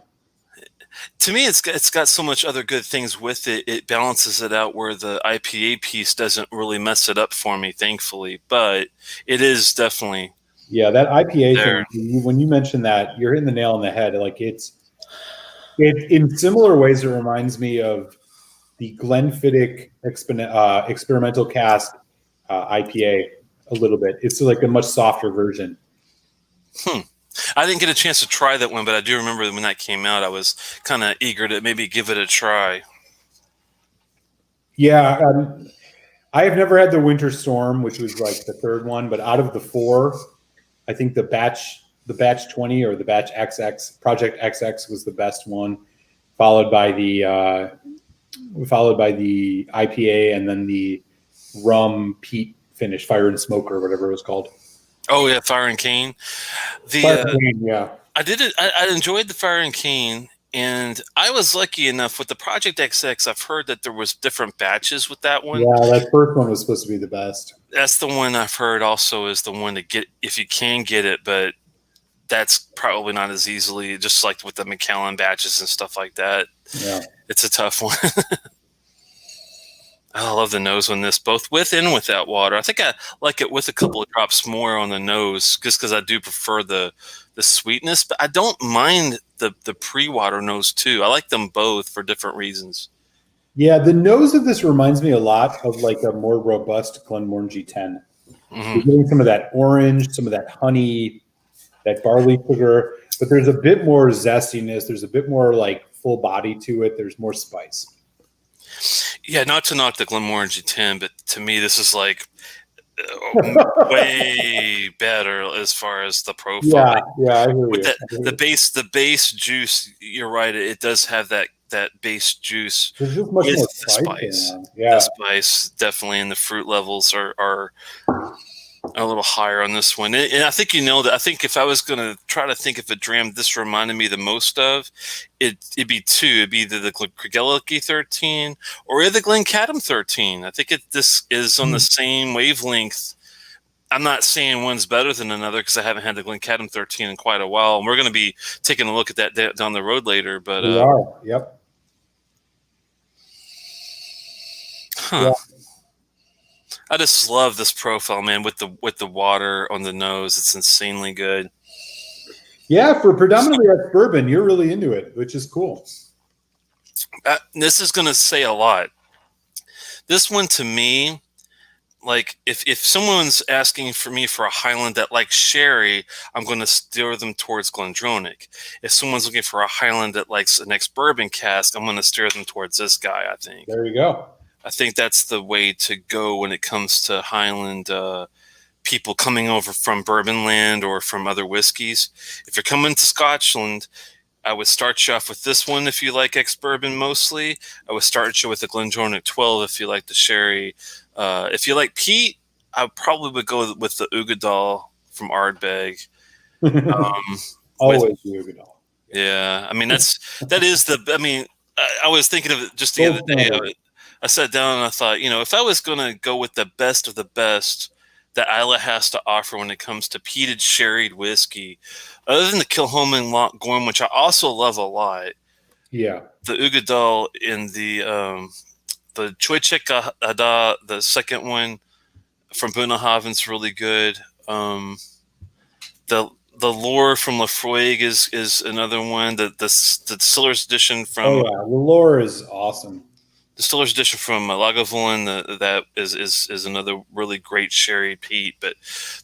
To me, it's got so much other good things with it. It balances it out where the IPA piece doesn't really mess it up for me, thankfully. But it is definitely that IPA thing. When you mentioned that, you're hitting the nail on the head. Like it in similar ways, it reminds me of the Glenfiddich experimental cask IPA a little bit. It's like a much softer version. I didn't get a chance to try that one, but I do remember when that came out, I was kind of eager to maybe give it a try. Yeah, I have never had the Winter Storm, which was like the third one, but out of the four, I think the batch 20 or the batch XX, Project XX was the best one, followed by the IPA and then the rum peat finish, Fire and Smoke or whatever it was called. Oh yeah, Fire and Cane. Fire and Cane, yeah. I did it. I enjoyed the Fire and Cane, And I was lucky enough with the Project XX. I've heard that there was different batches with that one. Yeah, that first one was supposed to be the best. That's the one I've heard also is the one to get if you can get it, but that's probably not as easily, just like with the Macallan batches and stuff like that. Yeah. It's a tough one. I love the nose on this, both with and without water. I think I like it with a couple of drops more on the nose, just because I do prefer the sweetness. But I don't mind the pre-water nose too. I like them both for different reasons. Yeah, the nose of this reminds me a lot of like a more robust Glenmorangie 10. You're getting some of that orange, some of that honey, that barley sugar, but there's a bit more zestiness. There's a bit more like full body to it. There's more spice. Yeah, not to knock the Glenmorangie 10, but to me, this is like way better as far as the profile. Yeah, I hear with you. The base juice. You're right; it does have that base juice. There's just much more spice. Yeah, the spice definitely, and the fruit levels are a little higher on this one. And I think you know that. I think if I was going to try to think of a dram this reminded me the most of, it'd be two. It'd be either the Craigellachie 13 or the Glencadam 13. I think this is on the same wavelength. I'm not saying one's better than another because I haven't had the Glencadam 13 in quite a while. And we're going to be taking a look at that down the road later. But we are. Yep. Huh. Yeah. I just love this profile, man, with the water on the nose. It's insanely good. Yeah, for predominantly ex-bourbon, you're really into it, which is cool. This is going to say a lot. This one, to me, like if someone's asking for me for a Highland that likes sherry, I'm going to steer them towards Glendronach. If someone's looking for a Highland that likes an ex-bourbon cask, I'm going to steer them towards this guy, I think. There you go. I think that's the way to go when it comes to Highland people coming over from Bourbon Land or from other whiskeys. If you're coming to Scotland, I would start you off with this one if you like ex-bourbon mostly. I would start you with the Glendronach 12 if you like the sherry. If you like peat, I probably would go with the Uigeadail from Ardbeg. Always the Uigeadail. Yeah, I mean I was thinking of it just the other day. I sat down and I thought, if I was going to go with the best of the best that Islay has to offer when it comes to peated sherried whiskey, other than the Kilchoman Loch Gorm, which I also love a lot. Yeah. The Uigeadail in the Chuichik Ada, the second one from Bunnahabhain's really good. The Lore from Lafroig is another one. The Distiller's Edition from the Lore is awesome. Distiller's Edition from Lagavulin, that is another really great sherry peat. But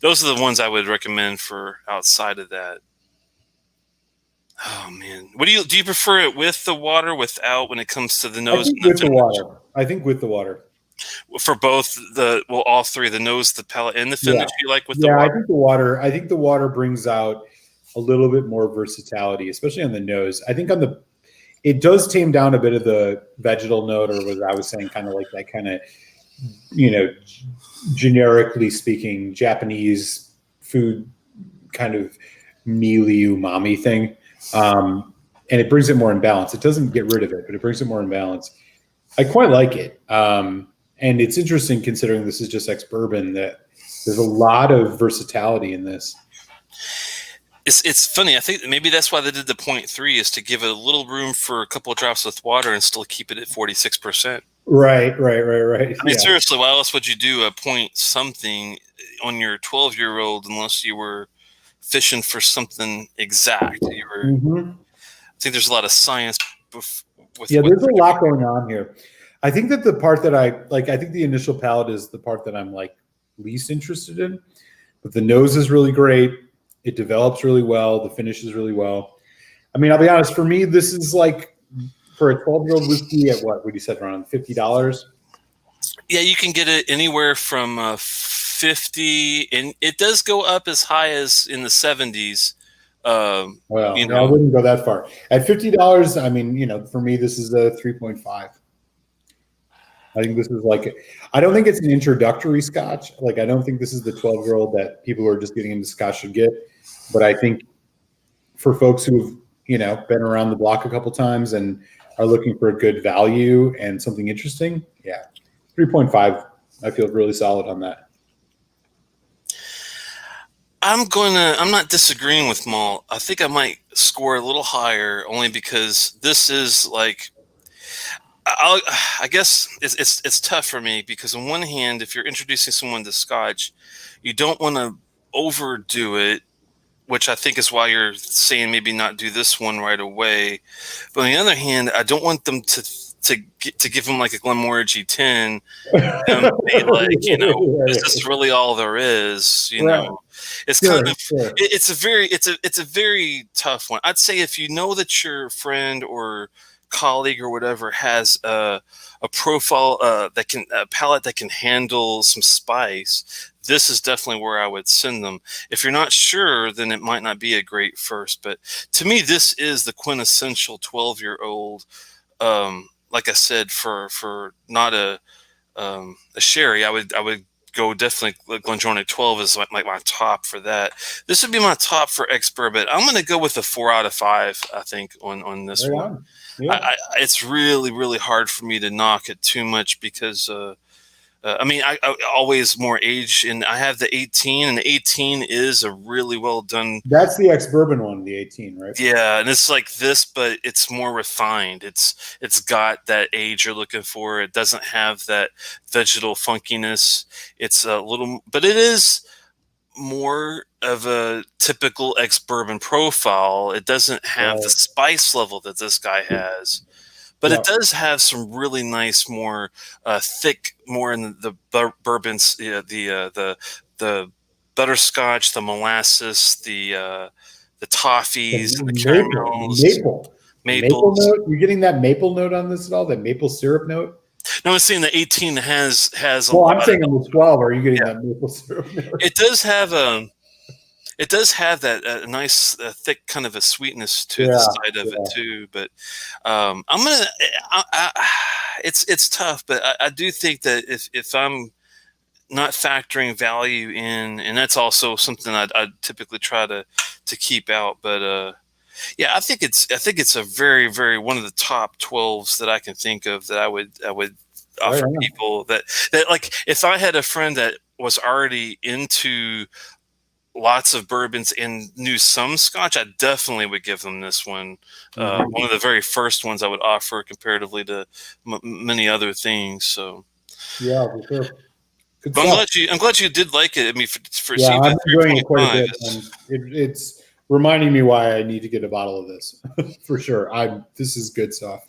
those are the ones I would recommend for outside of that. Oh man, do you prefer it with the water, without, when it comes to the nose? With the water. I think with the water. For both all three, the nose, the palate, and the finish. You like with the water? I think the water brings out a little bit more versatility, especially on the nose. I think it does tame down a bit of the vegetal note, or what I was saying, kind of like that kind of, generically speaking, Japanese food kind of mealy umami thing. And it brings it more in balance. It doesn't get rid of it, but it brings it more in balance. I quite like it. And it's interesting, considering this is just ex-bourbon, that there's a lot of versatility in this. It's funny. I think maybe that's why they did the 0.3, is to give it a little room for a couple of drops with water and still keep it at 46%. Right. I mean, seriously, why else would you do a point something on your 12-year-old unless you were fishing for something exact? I think there's a lot of science there's a lot going on here. I think that the part that I think the initial palate is the part that I'm like least interested in, but the nose is really great. It develops really well. The finishes really well. I mean, I'll be honest, for me, this is like, for a 12-year-old whiskey at what would you say, around $50? Yeah, you can get it anywhere from 50, and it does go up as high as in the 70s. I wouldn't go that far. At $50, I mean, for me, this is a 3.5. I think this is I don't think it's an introductory Scotch. I don't think this is the 12-year-old that people who are just getting into Scotch should get. But I think for folks who've, been around the block a couple times and are looking for a good value and something interesting, yeah, 3.5. I feel really solid on that. I'm not disagreeing with Malt. I think I might score a little higher only because this is like, I'll, I guess it's tough for me because on one hand, if you're introducing someone to Scotch, you don't want to overdo it, which I think is why you're saying maybe not do this one right away. But on the other hand, I don't want them to give them like a Glenmorangie G10 and be like, is this really all there is? It's kind of it's a very tough one. I'd say if you know that your friend or colleague or whatever has a profile that can a palate that can handle some spice, this is definitely where I would send them. If you're not sure, then it might not be a great first. But to me, this is the quintessential 12-year-old. Like I said, for not a sherry, I would go definitely Glendronach 12 is like my top for that. This would be my top for ex-bourbon. I'm going to go with a 4 out of 5. I think on this Right one. on. Yeah. It's really hard for me to knock it too much because I mean, I always more age, and I have the 18, and the 18 is a really well done. That's the ex-bourbon one, the 18, right? Yeah, and it's like this, but it's more refined. It's got that age you're looking for. It doesn't have that vegetal funkiness. It's a little, but it is more of a typical ex-bourbon profile. It doesn't have the spice level that this guy has. But it does have some really nice, more thick, more in the bourbons, the butterscotch, the molasses, the toffees, the caramels, maple note. You're getting that maple note on this at all? That maple syrup note? No, I'm saying the 18 has a well, lot. I'm saying on the 12. Are you getting that maple syrup note? It does have a. It does have that nice, thick kind of a sweetness to the side of it too. But I'm gonna. It's tough, but I do think that if I'm not factoring value in, and that's also something I'd typically try to keep out. But yeah, I think it's a very one of the top 12s that I can think of that I would offer people that like if I had a friend that was already into lots of bourbons and knew some Scotch, I definitely would give them this one. One of the very first ones I would offer comparatively to many other things. So yeah, for sure. But I'm glad you did like it. I mean, for I'm enjoying it quite a bit. It's reminding me why I need to get a bottle of this for sure. This is good stuff.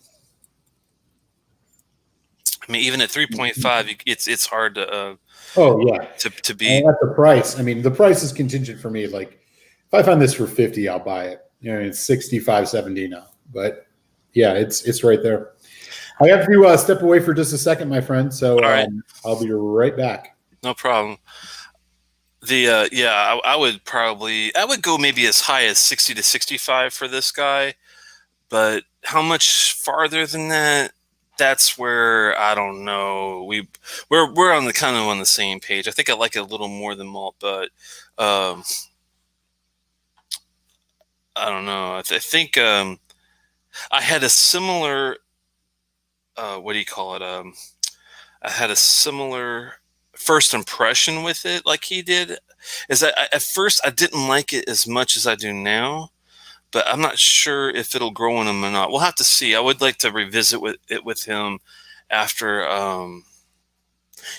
I mean, even at 3.5, it's hard to. To be at the price. I mean, the price is contingent for me. Like, if I find this for 50, I'll buy it. It's 65, 70 now. But yeah, it's right there. I have to step away for just a second, my friend. So I'll be right back. No problem. I would go maybe as high as 60 to 65 for this guy, but how much farther than that? That's where I don't know. We're on the kind of on the same page. I think I like it a little more than Malt, but I don't know. I think I had a similar what do you call it? I had a similar first impression with it, like he did. Is that at first I didn't like it as much as I do now. But I'm not sure if it'll grow on him or not. We'll have to see. I would like to revisit it with him after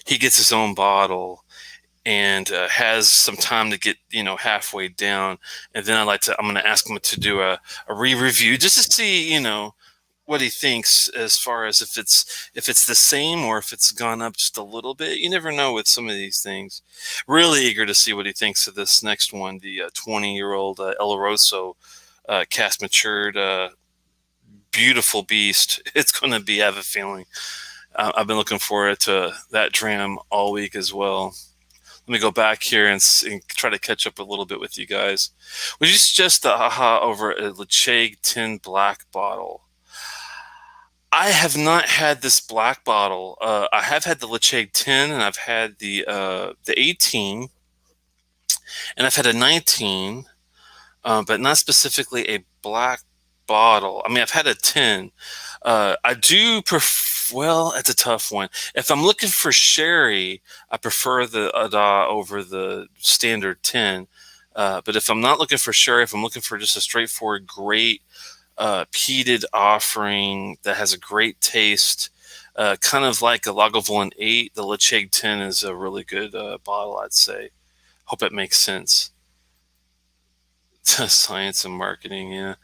he gets his own bottle and has some time to get halfway down, and then I'm going to ask him to do a re-review just to see what he thinks as far as if it's the same or if it's gone up just a little bit. You never know with some of these things. Really eager to see what he thinks of this next one, the 20-year-old El Rosso. Cast matured, beautiful beast. It's going to be, I have a feeling. I've been looking forward to that dram all week as well. Let me go back here and try to catch up a little bit with you guys. Would you suggest the AHA over a Lecheag 10 black bottle? I have not had this black bottle. I have had the Lecheag 10, and I've had the 18, and I've had a 19. But not specifically a black bottle. I mean, I've had a 10. I do prefer, well, it's a tough one. If I'm looking for sherry, I prefer the Ada over the standard 10. But if I'm not looking for sherry, if I'm looking for just a straightforward, great peated offering that has a great taste, kind of like a Lagavulin 8, the Lecheg 10 is a really good bottle, I'd say. Hope it makes sense. Science and marketing, yeah.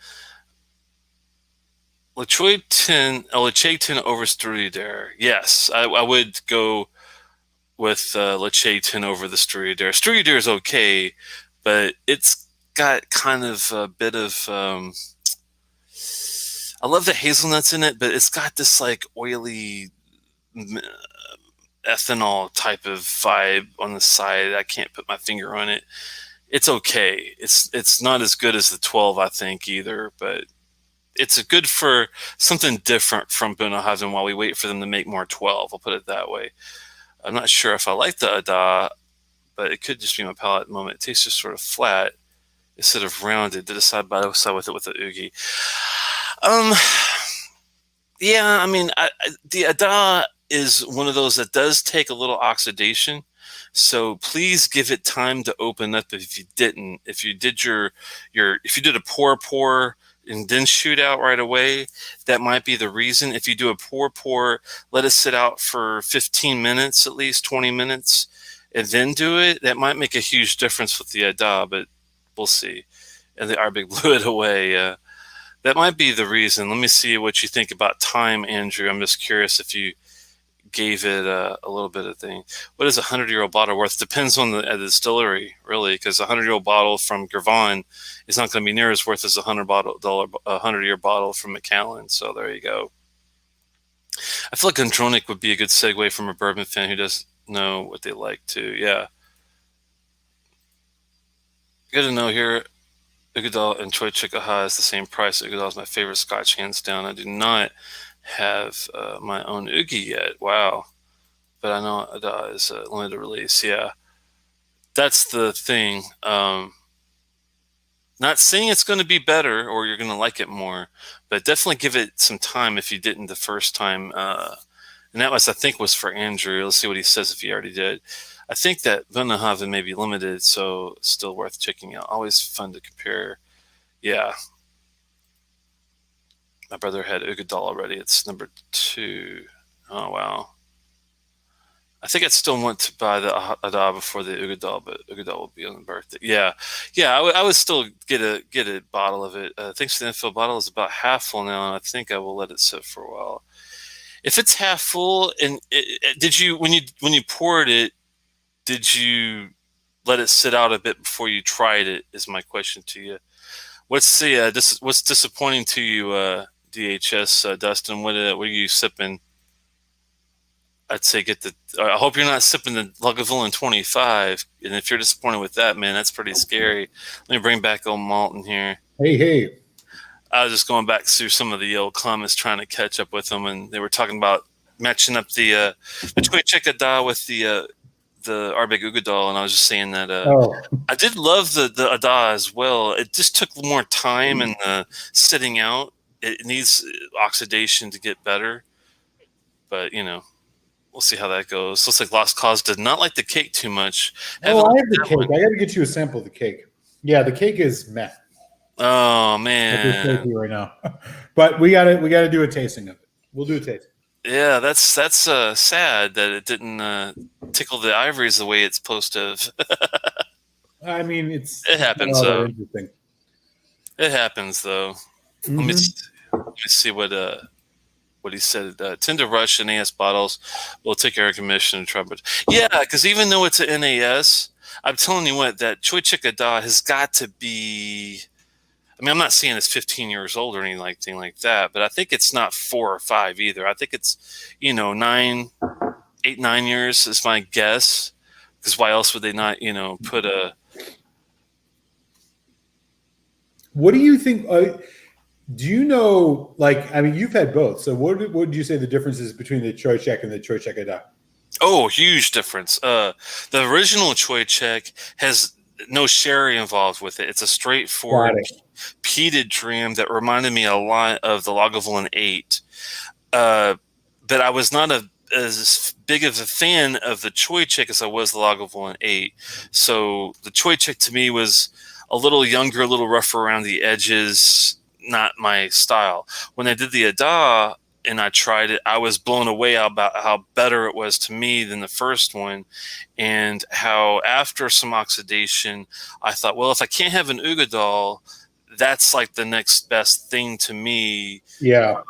Lecheg 10, Lecheg 10 over Struider. Yes, I would go with Lecheg 10 over the Struider. Struider is okay, but it's got kind of a bit of I love the hazelnuts in it, but it's got this like oily ethanol type of vibe on the side. I can't put my finger on it. It's okay. It's not as good as the 12, I think, either, but it's a good for something different from Bunnahabhain while we wait for them to make more 12. I'll put it that way. I'm not sure if I like the Ada, but it could just be my palate at the moment. It tastes just sort of flat instead of rounded. Did a side by side with it with the Oogie. Yeah, I mean, the Ada is one of those that does take a little oxidation. So please give it time to open up. If you didn't, if you did if you did a pour and then shoot out right away, that might be the reason. If you do a pour, let it sit out for 15 minutes, at least 20 minutes, and then do it, that might make a huge difference with the Ada, but we'll see. And the Arbig blew it away. That might be the reason. Let me see what you think about time, Andrew. I'm just curious if you gave it a little bit of thing. What is a 100-year-old bottle worth? Depends on the distillery, really, because a 100-year-old bottle from Gravon is not going to be near as worth as a $100-year bottle from Macallan. So there you go. I feel like Glendronach would be a good segue from a bourbon fan who doesn't know what they like too. Yeah. Good to know here. Uigeadail and Choi Chickaha is the same price. Uigeadail is my favorite Scotch, hands down. I do not have my own Oogie yet. Wow. But I know Ada is a limited release. Yeah. That's the thing. Not saying it's going to be better or you're going to like it more, but definitely give it some time if you didn't the first time. And that was, I think, was for Andrew. Let's see what he says if he already did. I think that Bunnahabhain may be limited, so it's still worth checking out. Always fun to compare. Yeah. My brother had Uigeadail already. It's number 2. Oh, wow. I think I'd still want to buy the Ada before the Uigeadail, but Uigeadail will be on the birthday. Yeah. I would still get a bottle of it. Thanks to the info, bottle is about half full now, and I think I will let it sit for a while. If it's half full, and did you when you poured it, did you let it sit out a bit before you tried it? Is my question to you. What's what's disappointing to you, DHS Dustin? What are you sipping? I'd say I hope you're not sipping the Lagavulin 25. And if you're disappointed with that, man, that's pretty scary. Let me bring back old Malt in here. Hey. I was just going back through some of the old comments, trying to catch up with them, and they were talking about matching up the Choi Chickaha with the Arbig Uigeadail, and I was just saying that I did love the Ada as well. It just took more time and sitting out. It needs oxidation to get better, but we'll see how that goes. Looks like Lost Cause did not like the cake too much. I have the cake. I got to get you a sample of the cake. Yeah, the cake is meh. Oh man, right now. But we gotta do a tasting of it. We'll do a tasting. Yeah, that's sad that it didn't tickle the ivories the way it's supposed to have. I mean, it happens though. Interesting. It happens though. Mm-hmm. Let me see what he said. Tend to rush NAS bottles. We'll take our commission and try. But yeah, because even though it's an NAS, I'm telling you what, that Choi Chickaha has got to be. I mean, I'm not saying it's 15 years old or anything like that, but I think it's not 4 or 5 either. I think it's 8, 9 years is my guess. Because why else would they not put a? What do you think? Do you know? I mean, you've had both. So what would you say the difference is between the Choi Chek and the Choi Chickaha? Oh, huge difference. The original Choi Chek has no sherry involved with it. It's a Got straightforward it. peated dram that reminded me a lot of the Lagavulin 8. Uh, but I was not as big of a fan of the Choi Chick as I was the Lagavulin 8. So the Choi Chick to me was a little younger, a little rougher around the edges, not my style. When I did the Ada and I tried it, I was blown away about how better it was to me than the first one, and how after some oxidation, I thought, well, if I can't have an Ugadal, that's like the next best thing to me. Yeah.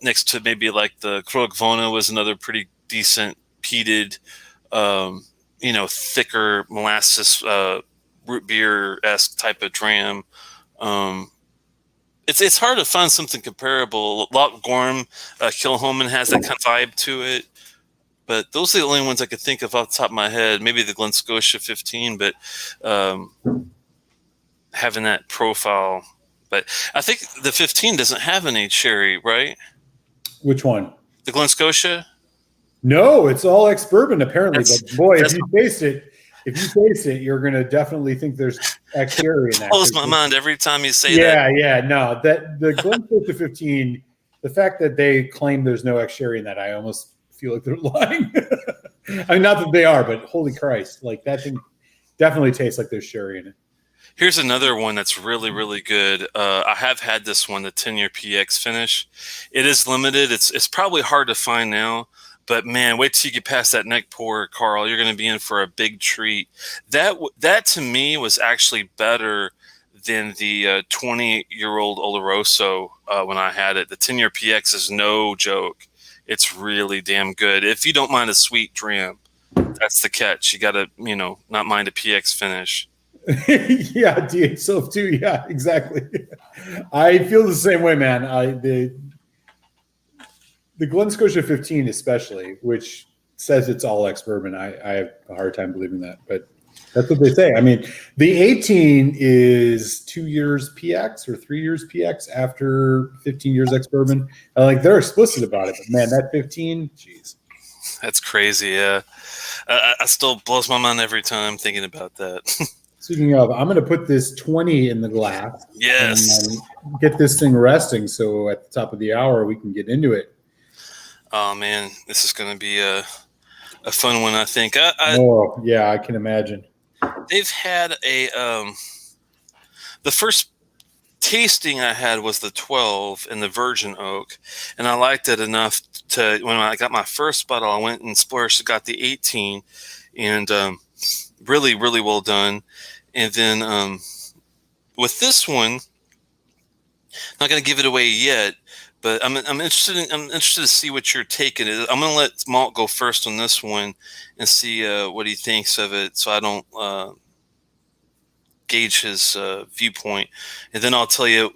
Next to maybe like the Krogvona was another pretty decent peated, um, thicker molasses root beer esque type of dram. Um, it's hard to find something comparable. Loch Gorm, Kilhoman has that kind of vibe to it, but those are the only ones I could think of off the top of my head. Maybe the Glen Scotia 15, but um, having that profile. But I think the 15 doesn't have any cherry, right? Which one? The Glen Scotia. No, it's all ex-bourbon apparently. That's But boy, that's if you taste it, you're gonna definitely think there's ex-sherry in that. blows my mind every time you say that. Yeah. No, that the Glenfiddich 15. The fact that they claim there's no ex-sherry in that, I almost feel like they're lying. I mean, not that they are, but holy Christ, like that thing definitely tastes like there's sherry in it. Here's another one that's really, really good. I have had this one, the 10-year PX finish. It is limited. It's probably hard to find now, but man, wait till you get past that neck pour, Carl. You're going to be in for a big treat. That to me was actually better than the 20-year-old Oloroso when I had it. The 10-year PX is no joke. It's really damn good. If you don't mind a sweet dram, that's the catch. You got to, not mind a PX finish. Yeah, DH Silf too. Yeah, exactly. I feel the same way, man. The Glen Scotia 15 especially, which says it's all ex-bourbon, I have a hard time believing that, but that's what they say. I mean, the 18 is 2 years PX or 3 years PX after 15 years ex-bourbon. Like they're explicit about it, but man, that 15, jeez. That's crazy. Yeah. I still blows my mind every time thinking about that. Speaking of, I'm going to put this 20 in the glass Yes. and get this thing resting. So at the top of the hour, we can get into it. Oh man, this is going to be a fun one. I think. Oh yeah, I can imagine. They've had the first tasting I had was the 12 in the Virgin Oak, and I liked it enough to when I got my first bottle, I went and splurged, got the 18, and really, really well done. And then with this one, not going to give it away yet, but I'm interested to see what you're taking. I'm going to let Malt go first on this one and see what he thinks of it, so I don't gauge his viewpoint. And then I'll tell you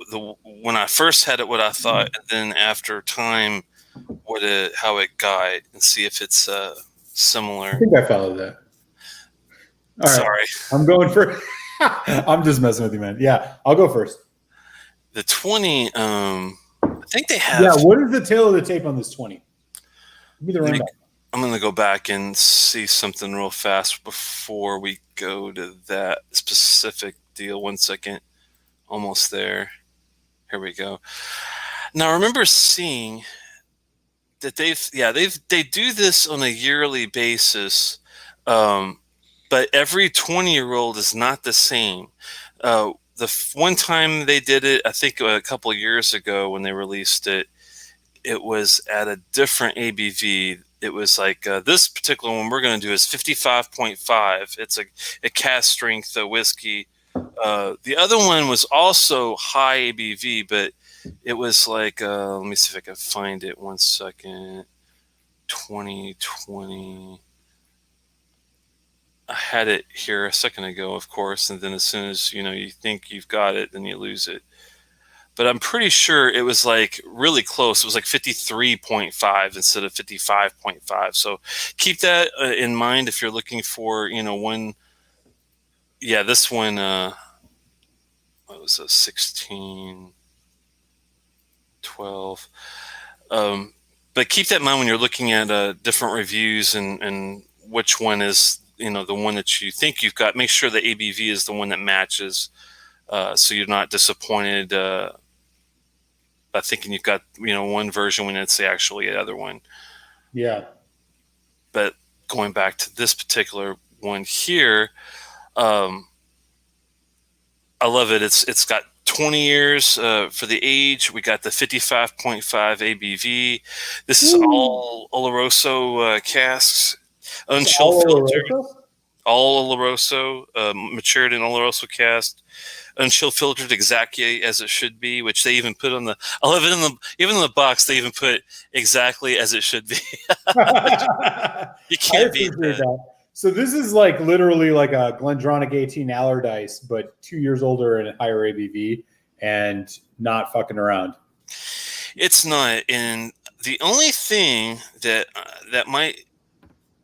when I first had it what I thought, and then after time how it guide, and see if it's similar. I think I followed that. All right. Sorry. I'm going for. I'm just messing with you, man. Yeah, I'll go first. The 20, I think they have. Yeah, what is the tail of the tape on this 20? Give me the rundown. I'm going to go back and see something real fast before we go to that specific deal. 1 second. Almost there. Here we go. Now, I remember seeing that they do this on a yearly basis, but every 20-year-old is not the same. The one time they did it, I think a couple of years ago when they released it, it was at a different ABV. It was like this particular one we're going to do is 55.5. It's a cask strength whiskey. The other one was also high ABV, but it was like, let me see if I can find it 1 second. 2020. I had it here a second ago, of course, and then as soon as you think you've got it, then you lose it. But I'm pretty sure it was like really close. It was like 53.5 instead of 55.5. So keep that in mind if you're looking for, one. Yeah, this one, what was a 16, 12. But keep that in mind when you're looking at different reviews and which one is, the one that you think you've got, make sure the ABV is the one that matches, so you're not disappointed by thinking you've got one version when it's actually the other one. Yeah. But going back to this particular one here, I love it. It's got 20 years for the age. We got the 55.5 ABV. This is all Oloroso casks, unchill filtered, all Oloroso, matured in Oloroso cask, unchill filtered exactly as it should be, which they even put on the. I love it even in the box. They even put exactly as it should be. You can't beat that. So this is like literally like a Glendronach 18 Allardyce, but 2 years older and higher ABV, and not fucking around. It's not, and the only thing that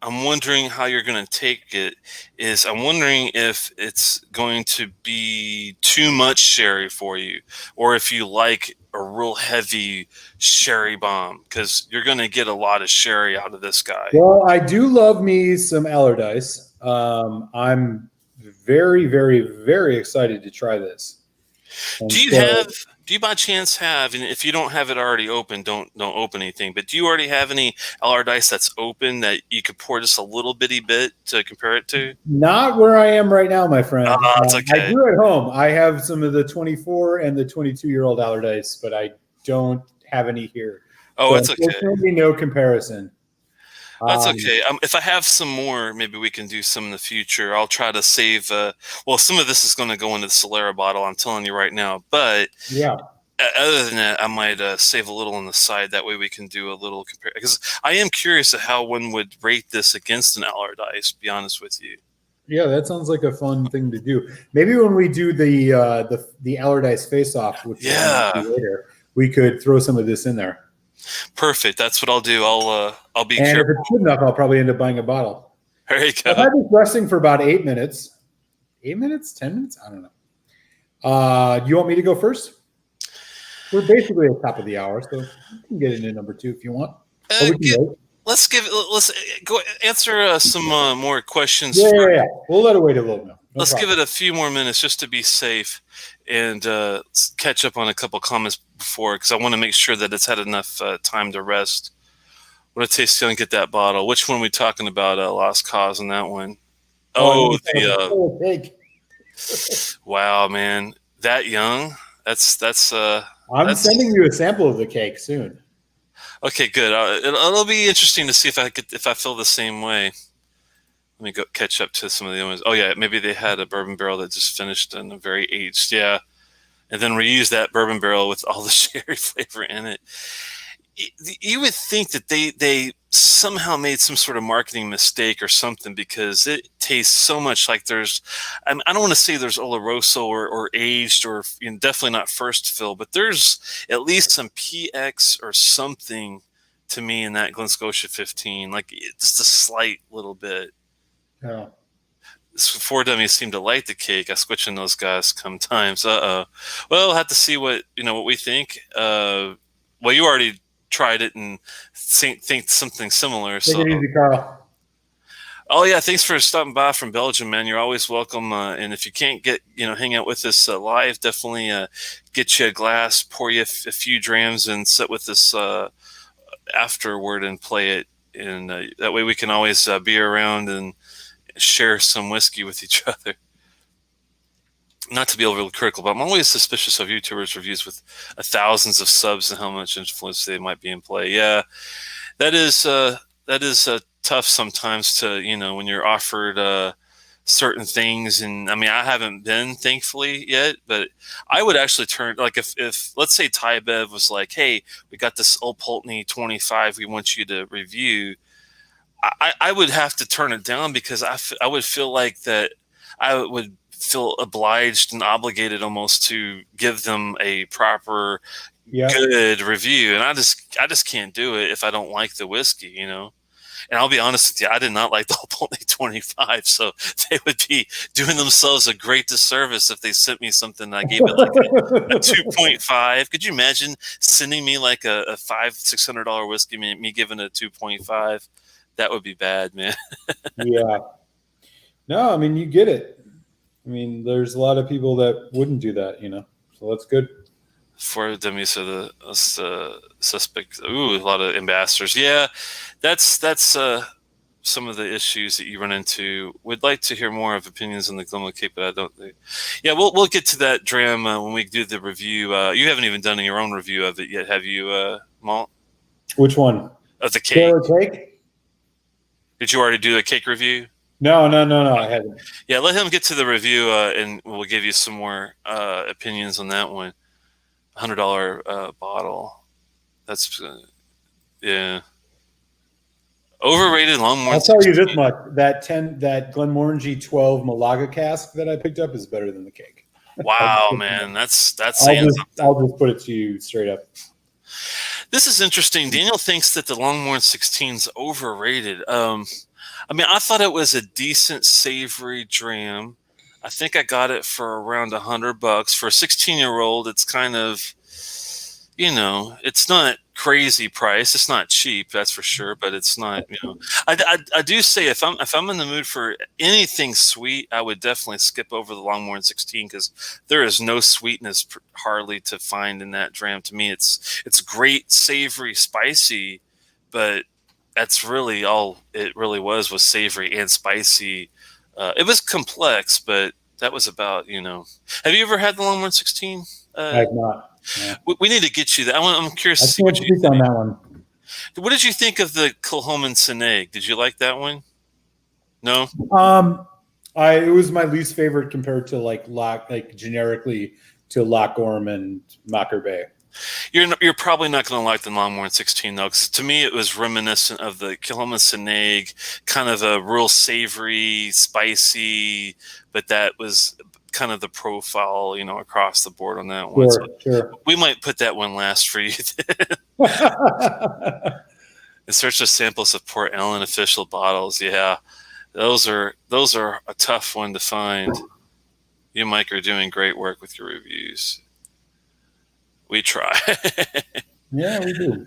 I'm wondering how you're going to take it is I'm wondering if it's going to be too much sherry for you, or if you like a real heavy sherry bomb, because you're going to get a lot of sherry out of this guy. Well, I do love me some Allardyce. I'm very, very, very excited to try this. And do you by chance have, and if you don't have it already open, don't open anything, but do you already have any Allardyce that's open that you could pour just a little bitty bit to compare it to? Not where I am right now, my friend. It's okay. I do at home. I have some of the 24 and the 22-year-old Allardyce, but I don't have any here. Oh, it's okay. There's no comparison. That's okay. If I have some more, maybe we can do some in the future. I'll try to save. Some of this is going to go into the Solera bottle, I'm telling you right now. But yeah, other than that, I might save a little on the side. That way we can do a little compare. Because I am curious at how one would rate this against an Allardyce, to be honest with you. Yeah, that sounds like a fun thing to do. Maybe when we do the Allardyce face-off, which later, we could throw some of this in there. Perfect. That's what I'll do. I'll be careful. And if it's good enough, I'll probably end up buying a bottle. There you go. I've had this resting for about 8 minutes. 8 minutes? 10 minutes? I don't know. You want me to go first? We're basically at the top of the hour, so you can get into number 2 if you want. Let's go answer some more questions. Yeah. We'll let it wait a little bit. Let's give it a few more minutes just to be safe and catch up on a couple comments before, because I want to make sure that it's had enough time to rest. What a taste feeling, get that bottle. Which one are we talking about? Lost Cause on that one. Wow, man, that young. That's. I'm sending you a sample of the cake soon. Okay, good. It'll be interesting to see if I feel the same way. Let me go catch up to some of the other ones. Oh yeah, maybe they had a bourbon barrel that just finished and a very aged, yeah, and then reuse that bourbon barrel with all the sherry flavor in it. You would think that they somehow made some sort of marketing mistake or something, because it tastes so much like there's. I don't want to say there's Oloroso or aged or definitely not first fill, but there's at least some PX or something to me in that Glen Scotia 15, like just a slight little bit. Yeah. Four dummies seem to like the cake. I switch in those guys come times. Well, we'll have to see what we think. Well, you already tried it and think something similar. Take it easy, Carl. Oh yeah, thanks for stopping by from Belgium, man. You're always welcome. And if you can't hang out with us live, definitely get you a glass, pour you a few drams, and sit with us afterward and play it. And that way we can always be around and share some whiskey with each other. Not to be overly critical, but I'm always suspicious of YouTubers' reviews with thousands of subs and how much influence they might be in play. Yeah, that is tough sometimes to when you're offered certain things. And I mean, I haven't been, thankfully, yet, but I would actually turn, like if let's say Thai Bev was like, hey, we got this Old Pulteney 25 we want you to review. I would have to turn it down, because I would feel like that I would feel obliged and obligated almost to give them a proper good review, and I just can't do it if I don't like the whiskey, And I'll be honest with you, I did not like the Old Pulteney 25, so they would be doing themselves a great disservice if they sent me something I gave it like a 2.5. Could you imagine sending me like a $500-600 whiskey, me giving it a 2.5? That would be bad, man. Yeah. No, I mean, you get it. I mean, there's a lot of people that wouldn't do that, so that's good. For them, you said the suspect. Ooh, a lot of ambassadors. Yeah, that's some of the issues that you run into. Would like to hear more of opinions on the Glenwood Cape, but I don't think. Yeah, we'll get to that drama when we do the review. You haven't even done your own review of it yet, have you, Malt? Which one? Of the cake. Taylor cake? Did you already do a cake review? No, I haven't. Yeah, let him get to the review, and we'll give you some more opinions on that one. $100 bottle. That's yeah. Overrated Longmorn. I'll tell you this much: that Glenmorangie 12 Malaga cask that I picked up is better than the cake. Wow, man, that's saying something. I'll just put it to you straight up. This is interesting. Daniel thinks that the Longmorn 16 is overrated. I mean, I thought it was a decent savory dram. I think I got it for around $100 for a 16-year-old. It's kind of, it's not crazy price. It's not cheap, that's for sure, but it's not. I do say if I'm in the mood for anything sweet, I would definitely skip over the Longmorn 16 because there is no sweetness hardly to find in that dram. To me, it's great, savory, spicy, but that's really all it really was savory and spicy. It was complex, but that was about, Have you ever had the Longmorn 16? I have not. Yeah. We need to get you that. I'm curious to see what you think on that one. What did you think of the Kilchoman Seneg? Did you like that one? No? It was my least favorite compared to generically to Loch Orm and Mocker Bay. You're probably not going to like the Longmorn 16 though, because to me it was reminiscent of the Kilchoman Seneg, kind of a real savory, spicy, but that was kind of the profile, across the board on that one. Sure. We might put that one last for you. In search of samples of Port Ellen official bottles, yeah, those are a tough one to find. You, Mike, are doing great work with your reviews. We try. Yeah, we do.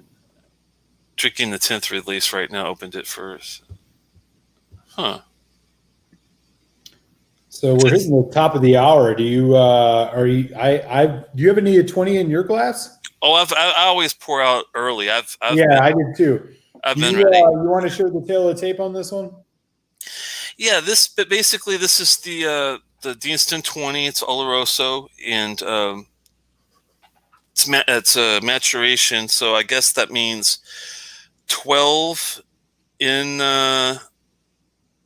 Drinking the 10th release right now. Opened it first. Huh. So we're hitting the top of the hour. Do you do you have any 20 in your glass? Oh, I always pour out early. I did too. I've been ready. You want to share the tail of the tape on this one? Yeah, but basically this is the Deanston 20. It's Oloroso, and it's a maturation. So I guess that means 12 in that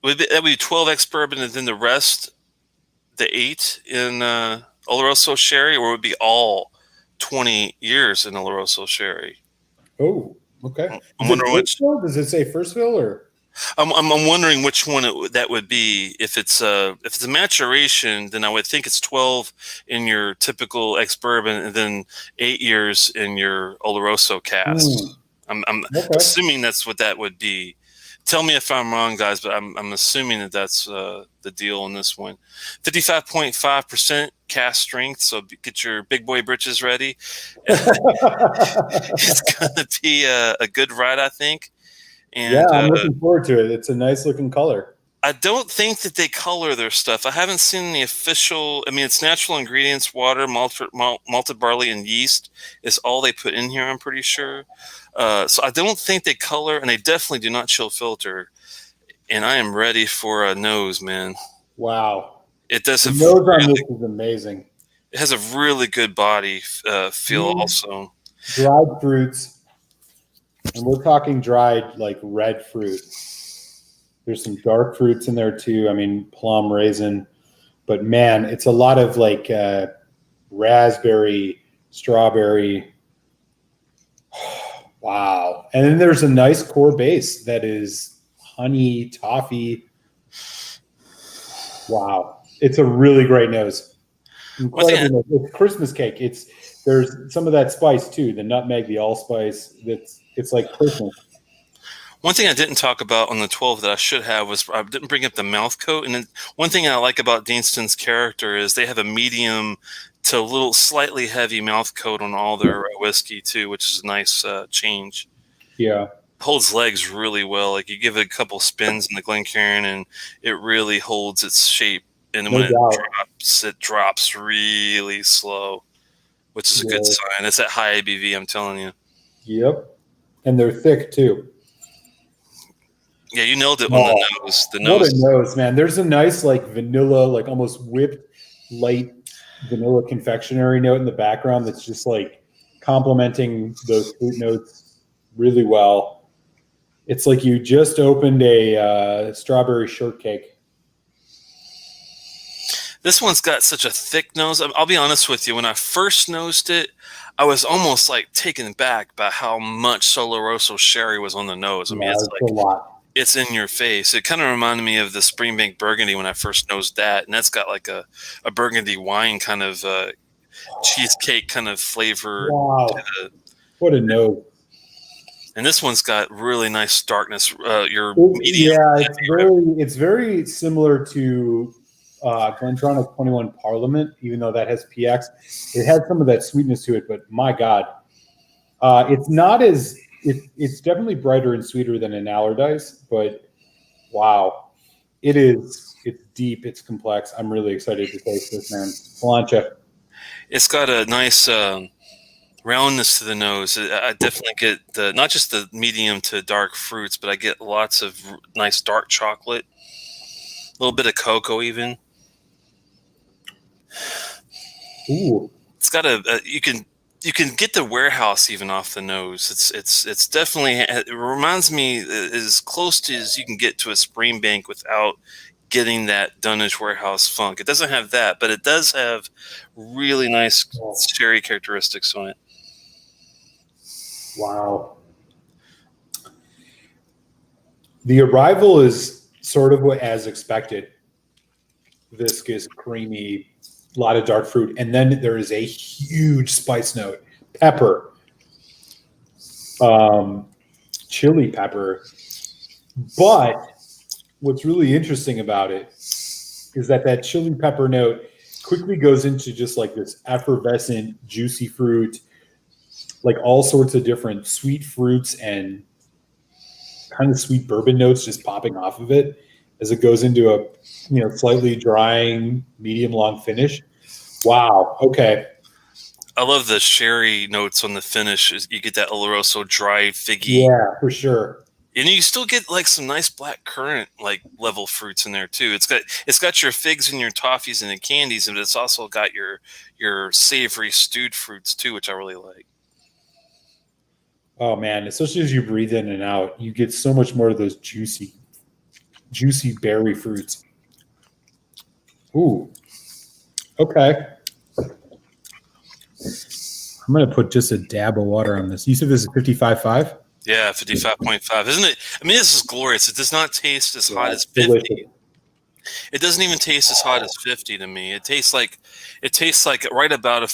would be 12 ex-bourbon, and then the rest, the 8 in Oloroso sherry, or would it be all 20 years in Oloroso sherry? Oh, okay. I'm wondering which. Does it say first fill or? I'm wondering which one that would be. If it's a maturation, then I would think it's 12 in your typical ex-bourbon, and then 8 years in your Oloroso cask. I'm assuming that's what that would be. Tell me if I'm wrong, guys, but I'm assuming that that's the deal on this one. 55.5% cask strength, so get your big boy britches ready. It's going to be a good ride, I think. And, yeah, I'm looking forward to it. It's a nice looking color. I don't think that they color their stuff. I haven't seen the official. I mean, it's natural ingredients: water, malted barley, and yeast is all they put in here, I'm pretty sure. So I don't think they color, and they definitely do not chill filter. And I am ready for a nose, man. Wow. It does. The nose on this is amazing. It has a really good body feel also. Dried fruits. And we're talking dried, like red fruit. There's some dark fruits in there too. I mean, plum, raisin. But man, it's a lot of like raspberry, strawberry. Wow. And then there's a nice core base that is honey, toffee. Wow. It's a really great nose. Incredible. It's Christmas cake. There's some of that spice too, the nutmeg, the allspice. It's like Christmas. One thing I didn't talk about on the 12 that I should have was I didn't bring up the mouth coat. And one thing I like about Deanston's character is they have a medium to a little slightly heavy mouth coat on all their whiskey too, which is a nice change. Yeah. holds legs really well. Like you give it a couple spins in the Glencairn, and it really holds its shape. And No when doubt. it drops really slow, which is a good Yeah. sign. It's at high ABV, I'm telling you. Yep. And they're thick too. Yeah, you nailed it on the Oh, nose. The what a nose. nose, man. There's a nice like vanilla, like almost whipped light vanilla confectionery note in the background that's just like complementing those fruit notes really well. It's like you just opened a strawberry shortcake. This one's got such a thick nose. I'll be honest with you. When I first nosed it, I was almost like taken back by how much Oloroso sherry was on the nose. I mean, Yeah, it's it's a like lot. it's in your face. It kind of reminded me of the Springbank Burgundy when I first nosed that, and that's got like a Burgundy wine kind of cheesecake kind of flavor to Wow. the. What a nose. And this one's got really nice darkness. Your medium. Yeah, it's very similar to Glendronach 21 Parliament, even though that has PX. It has some of that sweetness to it, but my God, it's not as it's definitely brighter and sweeter than an Allardyce, but wow, it's deep, it's complex. I'm really excited to taste this, man. Plancha. It's got a nice roundness to the nose. I definitely get the not just the medium to dark fruits, but I get lots of nice dark chocolate, a little bit of cocoa even. Ooh, It's got you can get the warehouse even off the nose. It's definitely it reminds me as close to as you can get to a Springbank without getting that Dunnage warehouse funk. It doesn't have that, but it does have really nice sherry characteristics on it. wow. The arrival is sort of what as expected. Viscous, creamy, a lot of dark fruit, and then there is a huge spice note, pepper, chili pepper. But what's really interesting about it is that chili pepper note quickly goes into just like this effervescent, juicy fruit, like all sorts of different sweet fruits and kind of sweet bourbon notes just popping off of it as it goes into a slightly drying medium long finish. Wow. Okay. I love the sherry notes on the finish. You get that Oloroso dry figgy, Yeah, for sure. and you still get like some nice black currant like level fruits in there too. It's got your figs and your toffees and the candies, but it's also got your savory stewed fruits too, which I really like. Oh man, especially as you breathe in and out, you get so much more of those juicy berry fruits. Ooh. Okay. I'm gonna put just a dab of water on this. You said this is 55.5? Yeah, 55.5, isn't it? I mean, this is glorious. It does not taste as hot as 50. Delicious. It doesn't even taste as hot as 50 to me. It tastes like right about a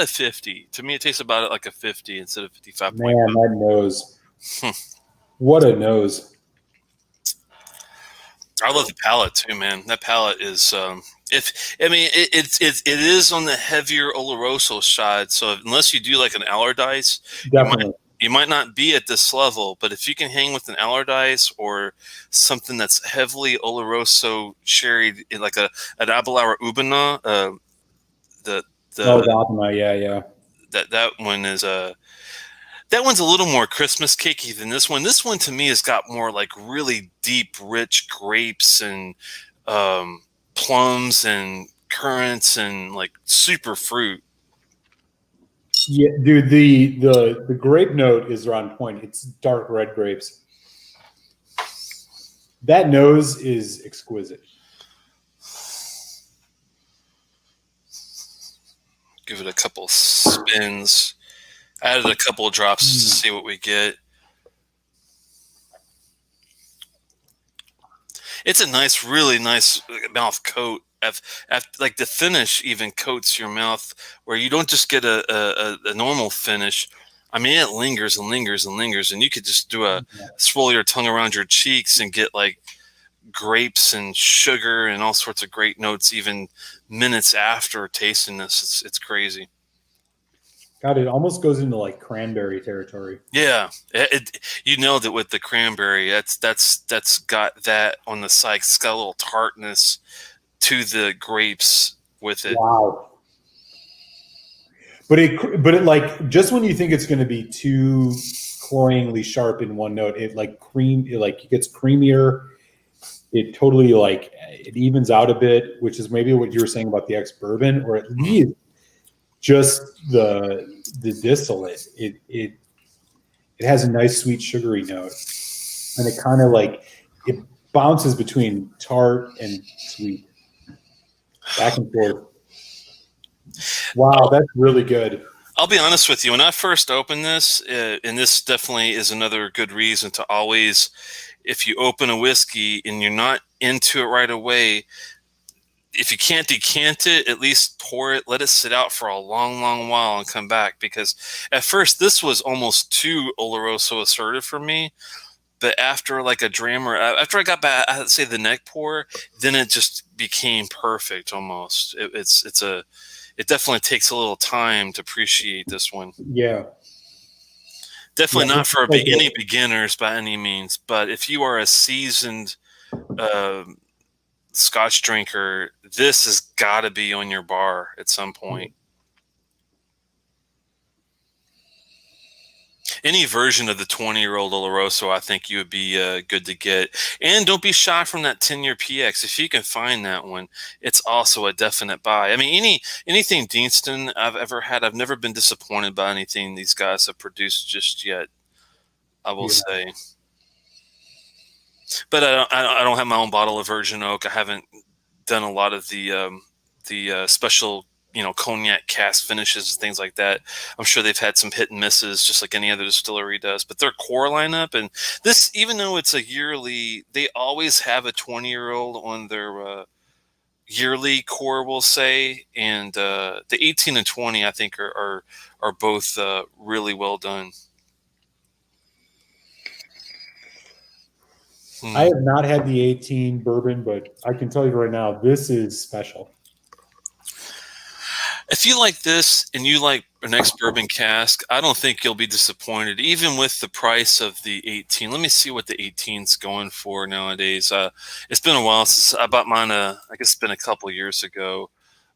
50. To me, it tastes about it like a 50 instead of 55.5. Man, that nose. What a nose. I love the palate too, man. That palate is it is on the heavier Oloroso side. So unless you do like an Allardyce, Definitely. you might not be at this level. But if you can hang with an Allardyce or something that's heavily Oloroso sherried, like an Abelauer Ubena, the Yeah. that one is that one's a little more Christmas cakey than this one. This one to me has got more like really deep, rich grapes and plums and currants and like super fruit. Yeah, dude, the grape note is on point. It's dark red grapes. That nose is exquisite. Give it a couple spins. Added a couple of drops just to see what we get. It's a nice, really nice mouth coat. Like the finish even coats your mouth where you don't just get a normal finish. I mean, it lingers and lingers and lingers, and you could just swirl your tongue around your cheeks and get like grapes and sugar and all sorts of great notes even minutes after tasting this. It's crazy. God, it almost goes into like cranberry territory. Yeah, you nailed it with the cranberry. That's got that on the side. It's got a little tartness to the grapes with it. Wow. But it like just when you think it's going to be too cloyingly sharp in one note, it gets creamier. It totally like it evens out a bit, which is maybe what you were saying about the ex-bourbon, or at least just the distillate. It has a nice sweet sugary note, and it kind of like it bounces between tart and sweet, back and forth. Wow, that's really good. I'll be honest with you. When I first opened this, and this definitely is another good reason to always, if you open a whiskey and you're not into it right away, if you can't decant it, at least pour it, let it sit out for a long, long while and come back. Because at first, this was almost too Oloroso assertive for me. But after like a dram or after I got back, I'd say the neck pour, then it just became perfect almost. It definitely takes a little time to appreciate this one. Yeah. Definitely Yeah, not for like any beginners by any means. But if you are a seasoned Scotch drinker, this has got to be on your bar at some point. Any version of the 20-year-old Oloroso, I think you would be good to get. And don't be shy from that 10-year PX. If you can find that one, it's also a definite buy. I mean, anything Deanston I've ever had, I've never been disappointed by anything these guys have produced just yet, I will say. But I don't have my own bottle of virgin oak. I haven't done a lot of the special cognac cask finishes and things like that. I'm sure they've had some hit and misses, just like any other distillery does. But their core lineup, and this, even though it's a yearly, they always have a 20-year-old on their yearly core, we'll say. And the 18 and 20, I think, are both really well done. I have not had the 18 bourbon, but I can tell you right now, this is special. If you like this and you like an ex-bourbon cask, I don't think you'll be disappointed, even with the price of the 18. Let me see what the 18's going for nowadays. It's been a while since I bought mine. I guess it's been a couple years ago.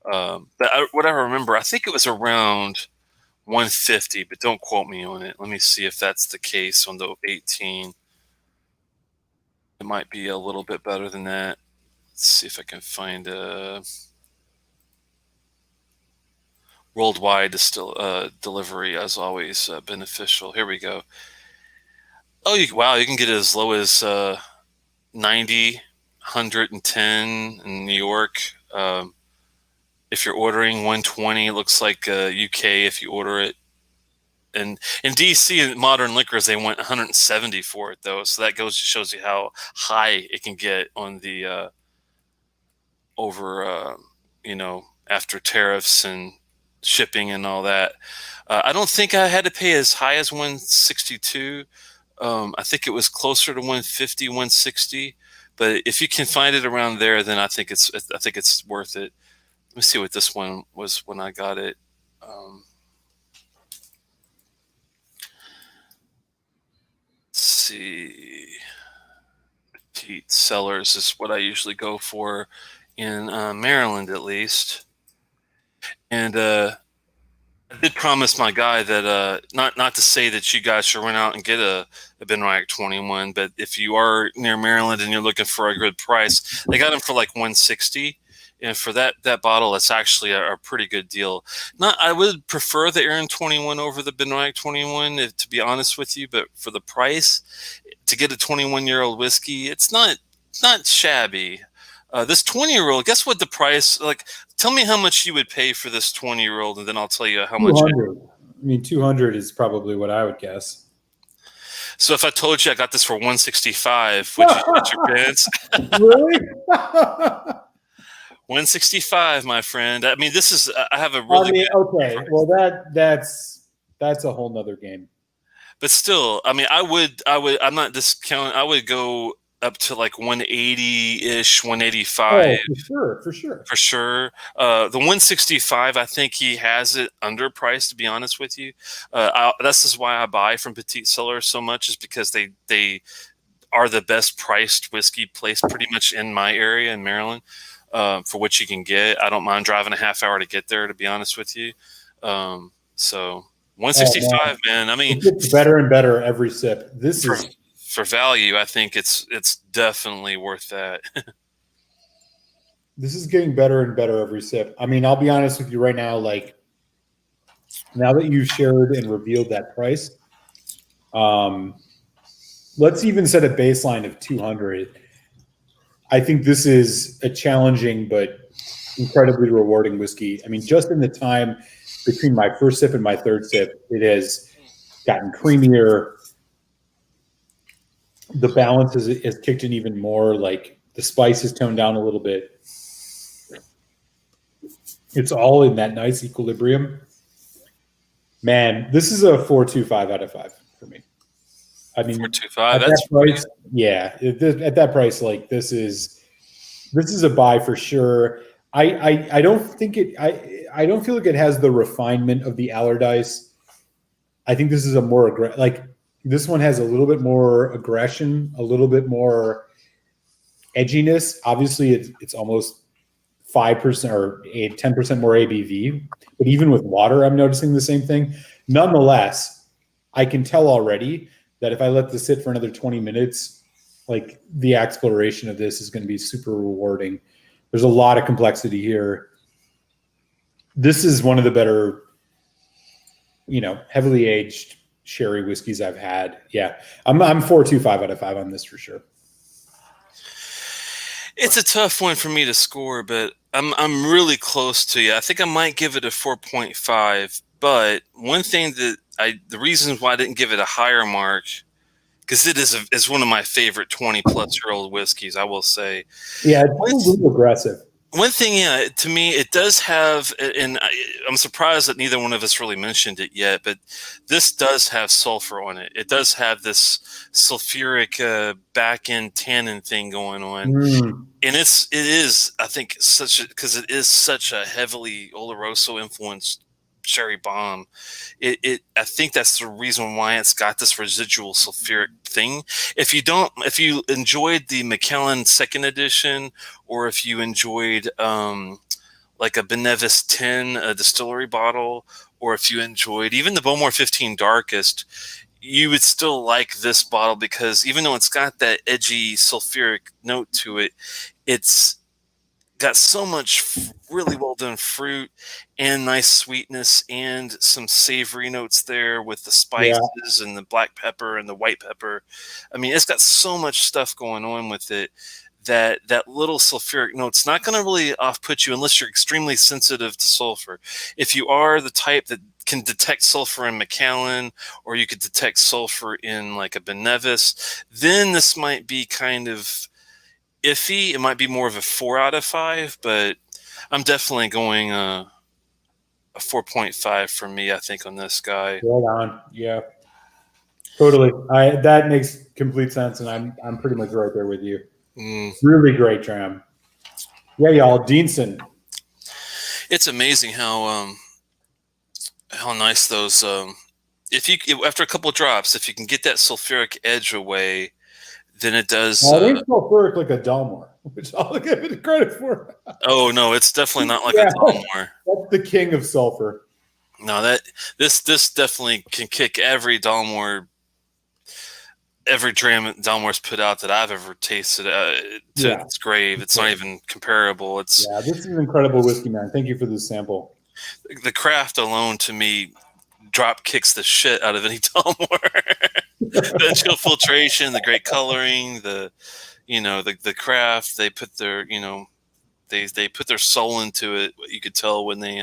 But what I remember, I think it was around 150, but don't quote me on it. Let me see if that's the case on the 18. It might be a little bit better than that. Let's see if I can find a worldwide delivery, as always, beneficial. Here we go. Oh, wow, you can get it as low as 90, 110 in New York. If you're ordering 120, it looks like UK if you order it. And in DC and Modern Liquors, they went 170 for it, though. So that shows you how high it can get on the after tariffs and shipping and all that. I don't think I had to pay as high as 162. I think it was closer to 150, 160. But if you can find it around there, then I think it's worth it. Let me see what this one was when I got it. Let's see. Petite Cellars is what I usually go for in Maryland, at least. And I did promise my guy that not to say that you guys should run out and get a Benriach 21, but if you are near Maryland and you're looking for a good price, they got them for like 160. And for that bottle, it's actually a pretty good deal. I would prefer the Aaron 21 over the Benriach 21, to be honest with you. But for the price, to get a 21-year-old whiskey, it's not shabby. This 20-year-old, guess what the price? Like, tell me how much you would pay for this 20-year-old, and then I'll tell you how much. 200. I mean, 200 is probably what I would guess. So if I told you I got this for 165, would you get your pants? Really? 165, my friend. I mean, this is. I have a really. Okay. Well, that's a whole nother game. But still, I mean, I would. I'm not discounting. I would go up to like 180-ish, 185 Oh, for sure, for sure. for sure. The 165, I think he has it underpriced, to be honest with you. This is why I buy from Petite Cellar so much, is because they are the best priced whiskey place pretty much in my area in Maryland, for what you can get. I don't mind driving a half hour to get there, to be honest with you. So Oh man, 165, man. I mean, it gets better and better every sip. This for is for value, I think it's definitely worth that. this is getting better and better every sip. I mean, I'll be honest with you right now. Like now that you've shared and revealed that price, um, let's even set a baseline of 200. I think this is a challenging but incredibly rewarding whiskey. I mean, just in the time between my first sip and my third sip, it has gotten creamier. The balance is kicked in even more. Like the spice is toned down a little bit. It's all in that nice equilibrium. Man, this is a 4.25 out of 5 for me. I mean, 425. at That's that price, yeah, at that price, like this is a buy for sure. I don't think it. I don't feel like it has the refinement of the Allardyce. I think this is a more like this one has a little bit more aggression, a little bit more edginess. Obviously, it's almost 5% or 10% more ABV. But even with water, I'm noticing the same thing. Nonetheless, I can tell already that if I let this sit for another 20 minutes, like the exploration of this is going to be super rewarding. There's a lot of complexity here. This is one of the better, heavily aged sherry whiskeys I've had. Yeah, I'm 4.25 out of 5 on this for sure. It's a tough one for me to score, but I'm really close to you. I think I might give it a 4.5. But one thing that the reasons why I didn't give it a higher mark, because it is one of my favorite 20-plus-year-old whiskeys, I will say. Yeah, it's a little aggressive. One thing, yeah, to me, it does have, and I'm surprised that neither one of us really mentioned it yet, but this does have sulfur on it. It does have this sulfuric back-end tannin thing going on. And it is, I think, because it is such a heavily Oloroso influenced sherry bomb. I think that's the reason why it's got this residual sulfuric thing. If you enjoyed the Macallan second edition, or if you enjoyed like a Benevis 10 distillery bottle, or if you enjoyed even the Bowmore 15 Darkest, you would still like this bottle, because even though it's got that edgy sulfuric note to it, it's got so much really well done fruit and nice sweetness and some savory notes there with the spices and the black pepper and the white pepper. I mean, it's got so much stuff going on with it that little sulfuric note's not going to really off-put you unless you're extremely sensitive to sulfur. If you are the type that can detect sulfur in Macallan, or you could detect sulfur in like a Benevis, then this might be kind of iffy. It might be more of a 4 out of 5, but I'm definitely going a 4.5 for me, I think, on this guy. Right on. Yeah, totally. That makes complete sense, and I'm pretty much right there with you. Really great dram. Yeah, y'all. Deanston. It's amazing how nice those. After a couple of drops, if you can get that sulfuric edge away, then it does. It ain't sulfuric like a Dalmore, which I'll give it credit for. Oh no, it's definitely not like a Dalmore. That's the king of sulfur. No, this definitely can kick every Dalmore, every dram Dalmore's put out that I've ever tasted to its grave. It's not even comparable. This is an incredible whiskey, man. Thank you for this sample. The craft alone, to me, drop kicks the shit out of any Dalmore. The chill filtration, the great coloring, the craft. They put their they put their soul into it. You could tell when they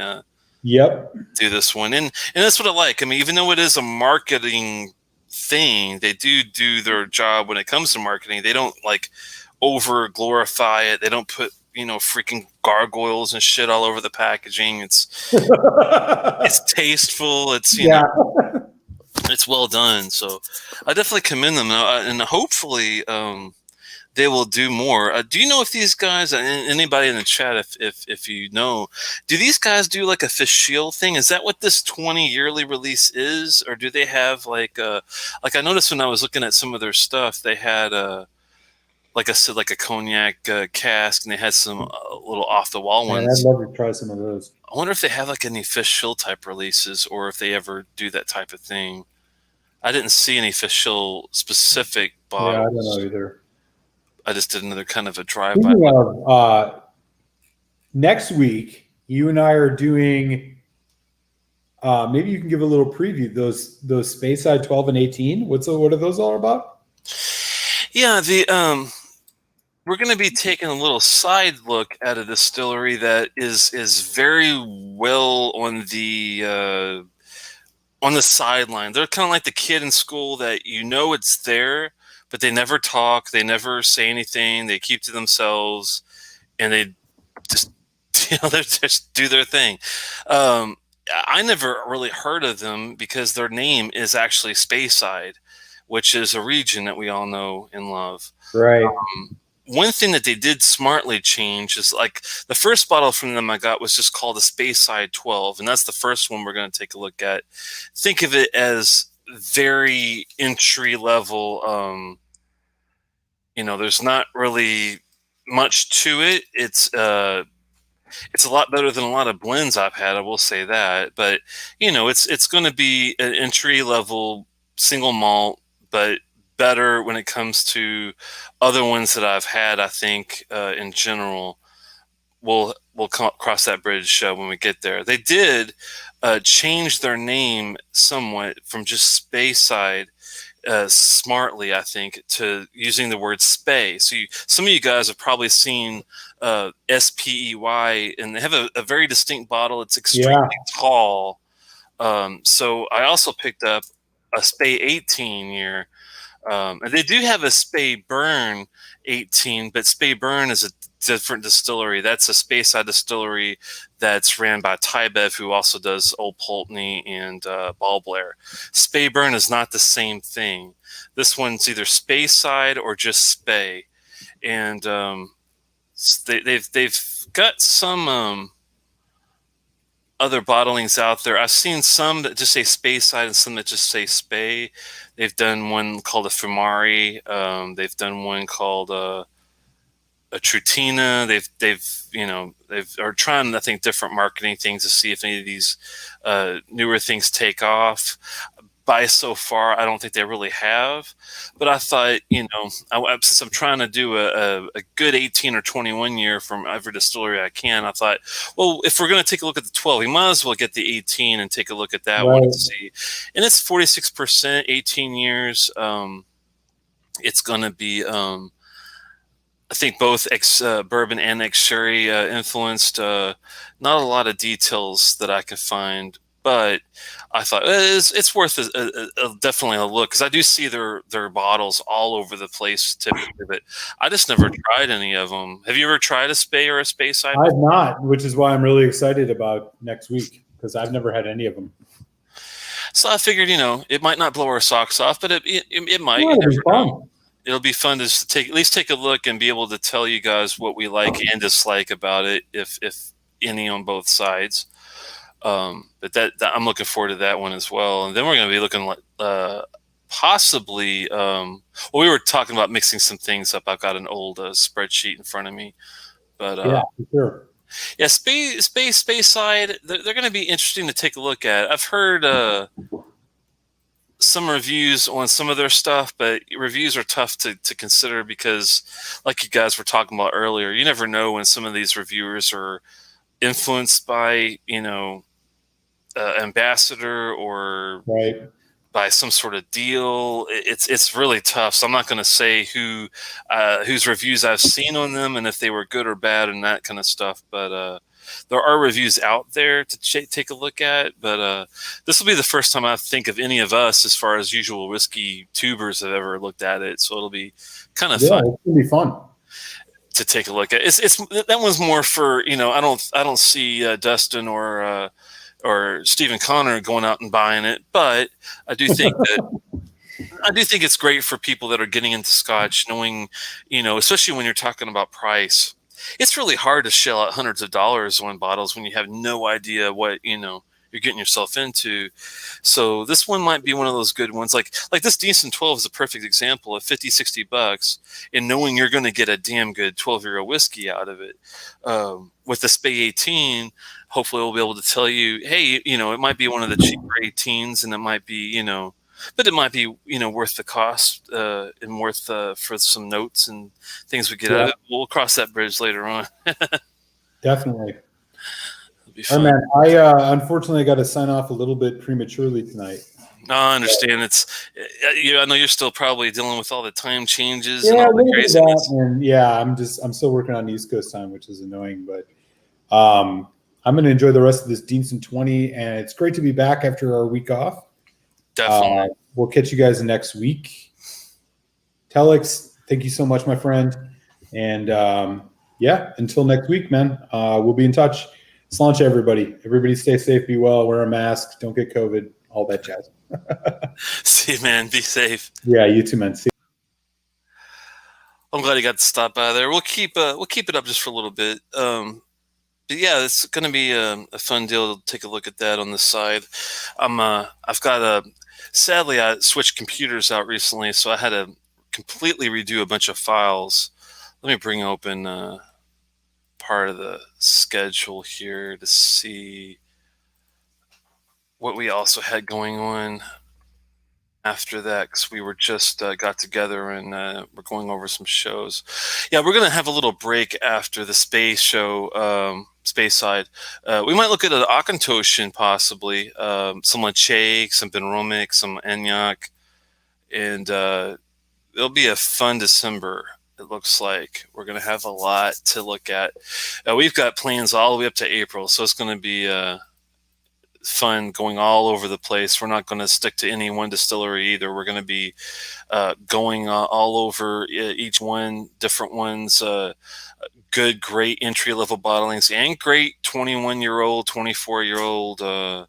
do this one, and that's what I like. I mean, even though it is a marketing thing, they do their job when it comes to marketing. They don't like over glorify it. They don't put freaking gargoyles and shit all over the packaging. It's tasteful. It's it's well done. So I definitely commend them, and hopefully they will do more. Do you know if these guys, and anybody in the chat, if you know, do these guys do like a fish shield thing? Is that what this 20 yearly release is, or do they have like I noticed when I was looking at some of their stuff, they had like I said, like a cognac cask, and they had some little off the wall Man, I'd ones. love to try some of those. I wonder if they have like any fish shield type releases, or if they ever do that type of thing. I didn't see any fish shield specific Yeah, I don't know bottles. either. I just did another kind of a drive-by. Speaking of, next week, you and I are doing. Maybe you can give a little preview. Those Speyside 12 and 18. What are those all about? Yeah, we're going to be taking a little side look at a distillery that is very well on the sideline. They're kind of like the kid in school that you know it's there, but they never talk, they never say anything, they keep to themselves, and they just they just do their thing. I never really heard of them because their name is actually Speyside, which is a region that we all know and love. Right. One thing that they did smartly change is like the first bottle from them I got was just called the Speyside 12, and that's the first one we're going to take a look at. Think of it as very entry level. There's not really much to it. It's a lot better than a lot of blends I've had. I will say that, but it's going to be an entry level single malt, but better when it comes to other ones that I've had. I think in general, we'll cross that bridge when we get there. They did change their name somewhat from just Speyside smartly, I think, to using the word spey. So some of you guys have probably seen SPEY, and they have a very distinct bottle. It's extremely tall. So I also picked up a Spey 18 year. And they do have a Spey Burn 18, but Spey Burn is a different distillery. That's a Speyside distillery that's ran by Tybev, who also does Old Pulteney and Ball Blair. Spey Burn is not the same thing. This one's either Speyside or just Spey, and they've got some other bottlings out there. I've seen some that just say Speyside and some that just say Spey. They've done one called a Fumari. They've done one called a Trutina. They've are trying, I think, different marketing things to see if any of these newer things take off. By so far, I don't think they really have. But I thought, since I'm trying to do a good 18 or 21 year from every distillery I can, I thought, well, if we're going to take a look at the 12, we might as well get the 18 and take a look at that one and see. And it's 46%, 18 years. It's going to be, I think, both ex-bourbon and ex-sherry influenced. Not a lot of details that I can find, but I thought it's worth definitely a look, because I do see their bottles all over the place typically, but I just never tried any of them. Have you ever tried a Spey or a Speyside? I've not, which is why I'm really excited about next week, because I've never had any of them. So I figured, it might not blow our socks off, but it might. Yeah, it'll be fun. It'll be fun to at least take a look and be able to tell you guys what we like and dislike about it, if any, on both sides. But that I'm looking forward to that one as well. And then we're going to be looking like possibly. We were talking about mixing some things up. I've got an old spreadsheet in front of me, but yeah, for sure. Yeah, Speyside. They're going to be interesting to take a look at. I've heard some reviews on some of their stuff, but reviews are tough to consider because, like you guys were talking about earlier, you never know when some of these reviewers are influenced by ambassador or by some sort of deal. It's really tough. So I'm not going to say whose reviews I've seen on them and if they were good or bad and that kind of stuff. But there are reviews out there to take a look at. But this will be the first time I think of any of us, as far as usual whiskey tubers, have ever looked at it. So it'll be kind of fun. It's gonna be fun to take a look at. It's that one's more for I don't see Dustin or Stephen Connor going out and buying it, but I do think that I do think it's great for people that are getting into Scotch, knowing, especially when you're talking about price. It's really hard to shell out hundreds of dollars on bottles when you have no idea what, you're getting yourself into. So this one might be one of those good ones. Like this Deanston 12 is a perfect example of 50, $60 and knowing you're going to get a damn good 12-year-old whiskey out of it. With the Spey 18, hopefully we'll be able to tell you, hey, it might be one of the cheaper 18s and it might be, but it might be worth the cost and worth for some notes and things we get out of Yeah, it. We'll cross that bridge later on. definitely. It'll be All right, fun. man. I unfortunately got to sign off a little bit prematurely tonight. No, I understand. I know you're still probably dealing with all the time changes and Yeah, all a the little bit of that, craziness. and yeah, I'm still working on East Coast time, which is annoying, but I'm going to enjoy the rest of this Deanston 20, and it's great to be back after our week off. Definitely. We'll catch you guys next week. Telex, thank you so much, my friend, and yeah, until next week, man. We'll be in touch. Launch everybody. Everybody stay safe, be well, wear a mask, don't get COVID, all that jazz. See you, man. Be safe. Yeah, you too, man. See I'm glad you got to stop by there. We'll keep it up just for a little bit. But yeah, it's going to be a fun deal to take a look at that on the side. I've got sadly, I switched computers out recently, so I had to completely redo a bunch of files. Let me bring open part of the schedule here to see what we also had going on after that, because we were just got together and we're going over some shows. Yeah, we're gonna have a little break after the space show, space side. We might look at an Akantoshin possibly, some Lachey, some Benromic, some Enyaq, and it'll be a fun December. It looks like we're gonna have a lot to look at. We've got plans all the way up to April, so it's gonna be fun going all over the place. We're not going to stick to any one distillery either. We're going to be going all over each one, different ones, good, great entry level bottlings, and great 21-year-old, 24-year-old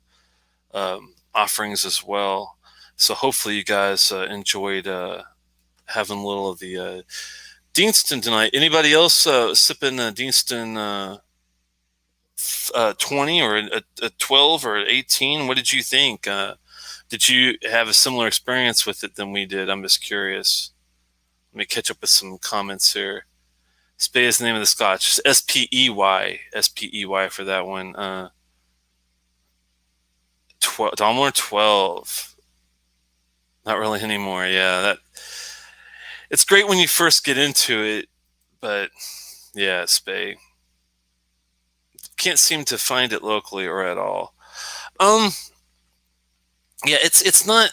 offerings as well. So hopefully you guys enjoyed having a little of the Deanston tonight. Anybody else sipping Deanston 20 or a 12 or 18? What did you think? Did you have a similar experience with it than we did? I'm just curious. Let me catch up with some comments here. Spey is the name of the scotch. Spey. Spey for that one. 12, Dalmore 12. Not really anymore. Yeah, it's great when you first get into it, but yeah, Spey. Can't seem to find it locally or at all. Yeah, it's not,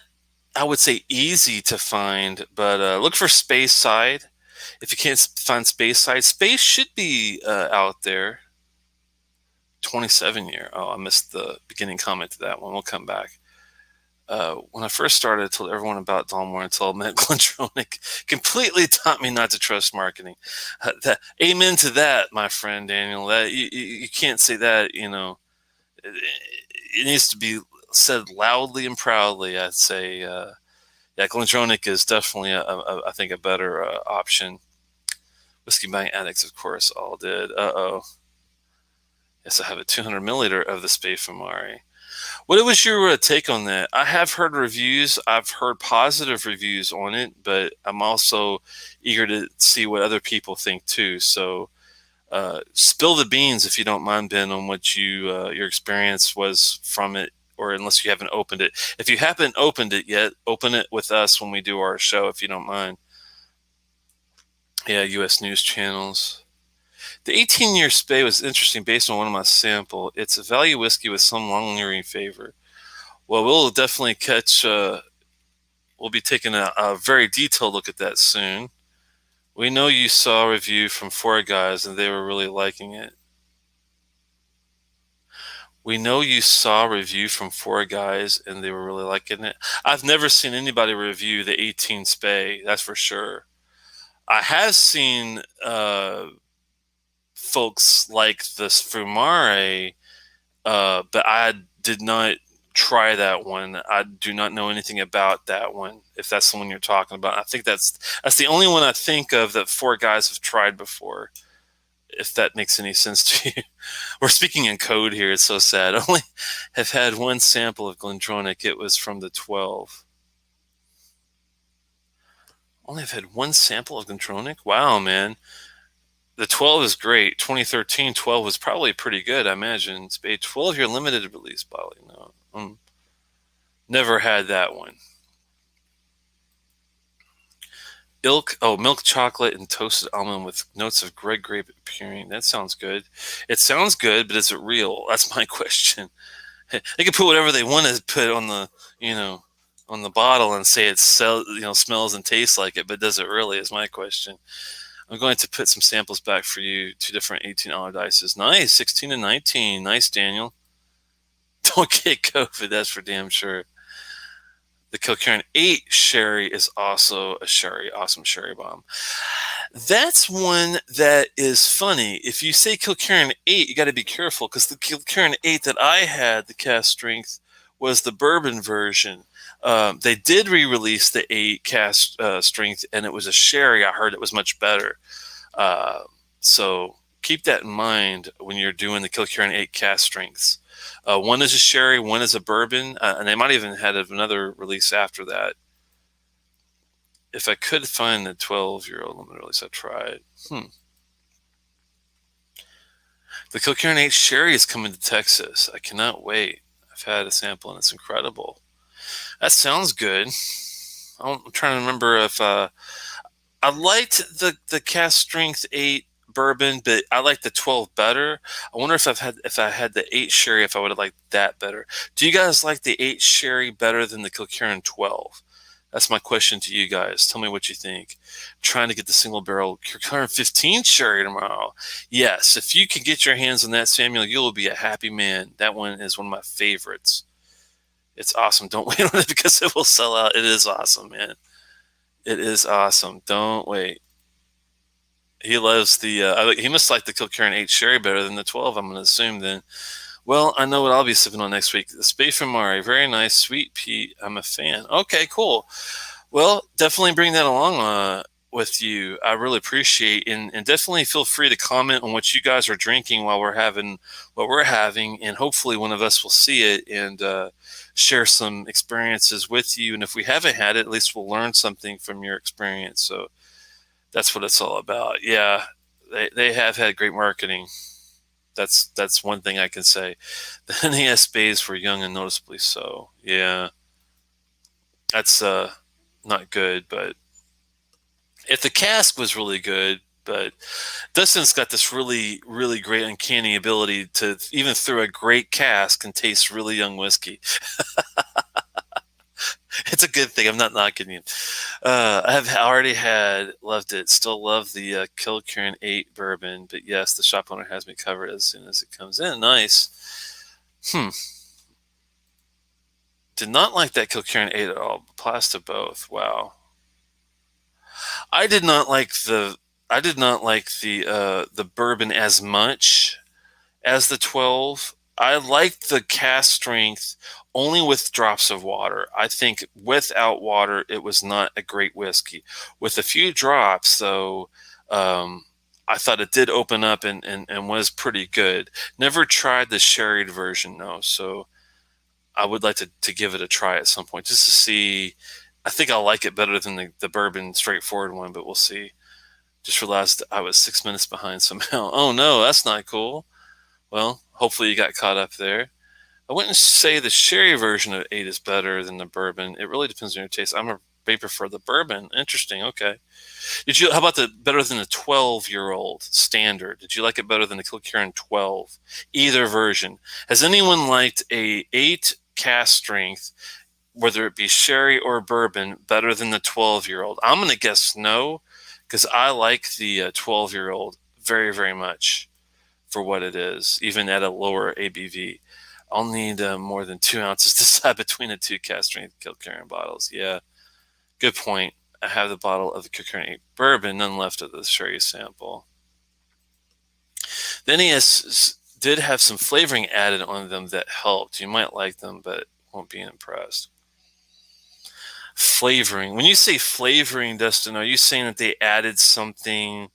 I would say, easy to find, but look for Space Side. If you can't find Space Side, Space should be out there. 27-year. Oh, I missed the beginning comment to that one. We'll come back. When I first started, I told everyone about Dalmore until I met Glendronach. Completely taught me not to trust marketing. Amen to that, my friend Daniel. That you can't say that. It needs to be said loudly and proudly. I'd say, yeah, Glendronach is definitely, I think, a better option. Whiskey Bang Addicts, of course, all did. Uh-oh. Yes, I have a 200 milliliter of the Spey Famari. What was your take on that? I have heard reviews. I've heard positive reviews on it, but I'm also eager to see what other people think too. So spill the beans if you don't mind, Ben, on what your experience was from it, or unless you haven't opened it. If you haven't opened it yet, open it with us when we do our show, if you don't mind. Yeah, U.S. news channels. The 18-year Spey was interesting based on one of my sample. It's a value whiskey with some lingering flavor. Well, we'll definitely catch. We'll be taking a very detailed look at that soon. We know you saw a review from four guys and they were really liking it. We know you saw a review from four guys and they were really liking it. I've never seen anybody review the 18 Spey, that's for sure. I have seen folks like this Fumare, but I did not try that one. I do not know anything about that one, if that's the one you're talking about. I think that's the only one I think of that four guys have tried before, if that makes any sense to you. We're speaking in code here. It's so sad. I only have had one sample of Glendronach. It was from the 12. Only have had one sample of Glendronach? Wow, man. The 12 is great. 2013 12 was probably pretty good, I imagine. It's a 12-year limited release bottle. No, never had that one. Milk chocolate and toasted almond with notes of red grape appearing. That sounds good. It sounds good, but is it real? That's my question. They can put whatever they want to put on the, on the bottle and say it smells and tastes like it, but does it really? Is my question. I'm going to put some samples back for you. 2 different 18 dices. Nice, 16 and 19. Nice, Daniel. Don't get COVID. That's for damn sure. The Kilkerran 8 sherry is also a awesome sherry bomb. That's one that is funny. If you say Kilkerran 8, you got to be careful, because the Kilkerran 8 that I had, the cast strength, was the bourbon version. They did re-release the 8 cast strength, and it was a sherry. I heard it was much better. So keep that in mind when you're doing the Kilkerran 8 cast strengths. One is a sherry, one is a bourbon, and they might even had another release after that. If I could find the 12-year-old limited release, I'd try it. The Kilkerran 8 sherry is coming to Texas. I cannot wait. I've had a sample, and it's incredible. That sounds good. I'm trying to remember if I liked the cast strength 8 bourbon, but I like the 12 better. I wonder if I had the 8 sherry, if I would have liked that better. Do you guys like the 8 sherry better than the Kilkerran 12? That's my question to you guys. Tell me what you think. I'm trying to get the single barrel Kilkerran 15 sherry tomorrow. Yes, if you can get your hands on that, Samuel, you will be a happy man. That one is one of my favorites. It's awesome. Don't wait on it because it will sell out. It is awesome, man. It is awesome. Don't wait. He loves the, he must like the Kilkerran 8 sherry better than the 12, I'm going to assume then. Well, I know what I'll be sipping on next week. The Spey from Mari. Very nice. Sweet Pea. I'm a fan. Okay, cool. Well, definitely bring that along with you. I really appreciate it. And definitely feel free to comment on what you guys are drinking while we're having what we're having. And hopefully one of us will see it and share some experiences with you. And if we haven't had it, at least we'll learn something from your experience. So that's what it's all about. Yeah, they have had great marketing. That's one thing I can say. The NES bays were young and noticeably so. Yeah, that's not good. But if the cask was really good, but Dustin's got this really, really great uncanny ability to even through a great cask and taste really young whiskey. It's a good thing. I'm not knocking you. I have already loved it. Still love the Kilkerran 8 bourbon. But yes, the shop owner has me covered as soon as it comes in. Nice. Did not like that Kilkerran 8 at all. Applies to both. Wow. I did not like the bourbon as much as the 12. I liked the cast strength only with drops of water. I think without water, it was not a great whiskey. With a few drops, though, I thought it did open up and was pretty good. Never tried the sherried version, though, so I would like to give it a try at some point just to see. I think I'll like it better than the bourbon straightforward one, but we'll see. Just realized I was 6 minutes behind somehow. Oh, no, that's not cool. Well, hopefully you got caught up there. I wouldn't say the sherry version of 8 is better than the bourbon. It really depends on your taste. may prefer the bourbon. Interesting. Okay. How about better than the 12-year-old standard? Did you like it better than the Kilkerran 12? Either version. Has anyone liked a 8 cast strength, whether it be sherry or bourbon, better than the 12-year-old? I'm going to guess no, because I like the 12-year-old very, very much for what it is, even at a lower ABV. I'll need more than 2 ounces to decide between the 2 cast strength Kilkerran bottles. Yeah, good point. I have the bottle of the Kilkerran 8 bourbon, none left of the sherry sample. The NES did have some flavoring added on them that helped. You might like them, but won't be impressed. Flavoring. When you say flavoring, Dustin, are you saying that they added something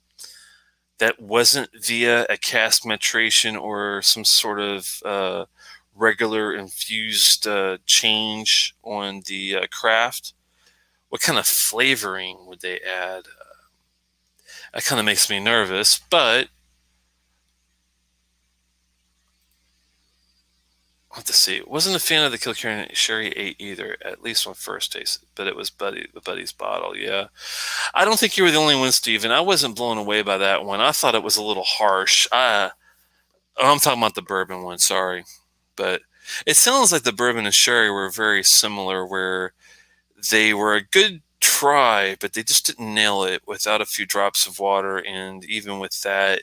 that wasn't via a cask maturation or some sort of regular infused change on the craft? What kind of flavoring would they add? That kind of makes me nervous, but I'll have to see. Wasn't a fan of the Kilkerran Sherry 8 either, at least on first taste, but it was Buddy's bottle, yeah. I don't think you were the only one, Steven. I wasn't blown away by that one. I thought it was a little harsh. I'm talking about the bourbon one, sorry. But it sounds like the bourbon and sherry were very similar, where they were a good try, but they just didn't nail it without a few drops of water. And even with that,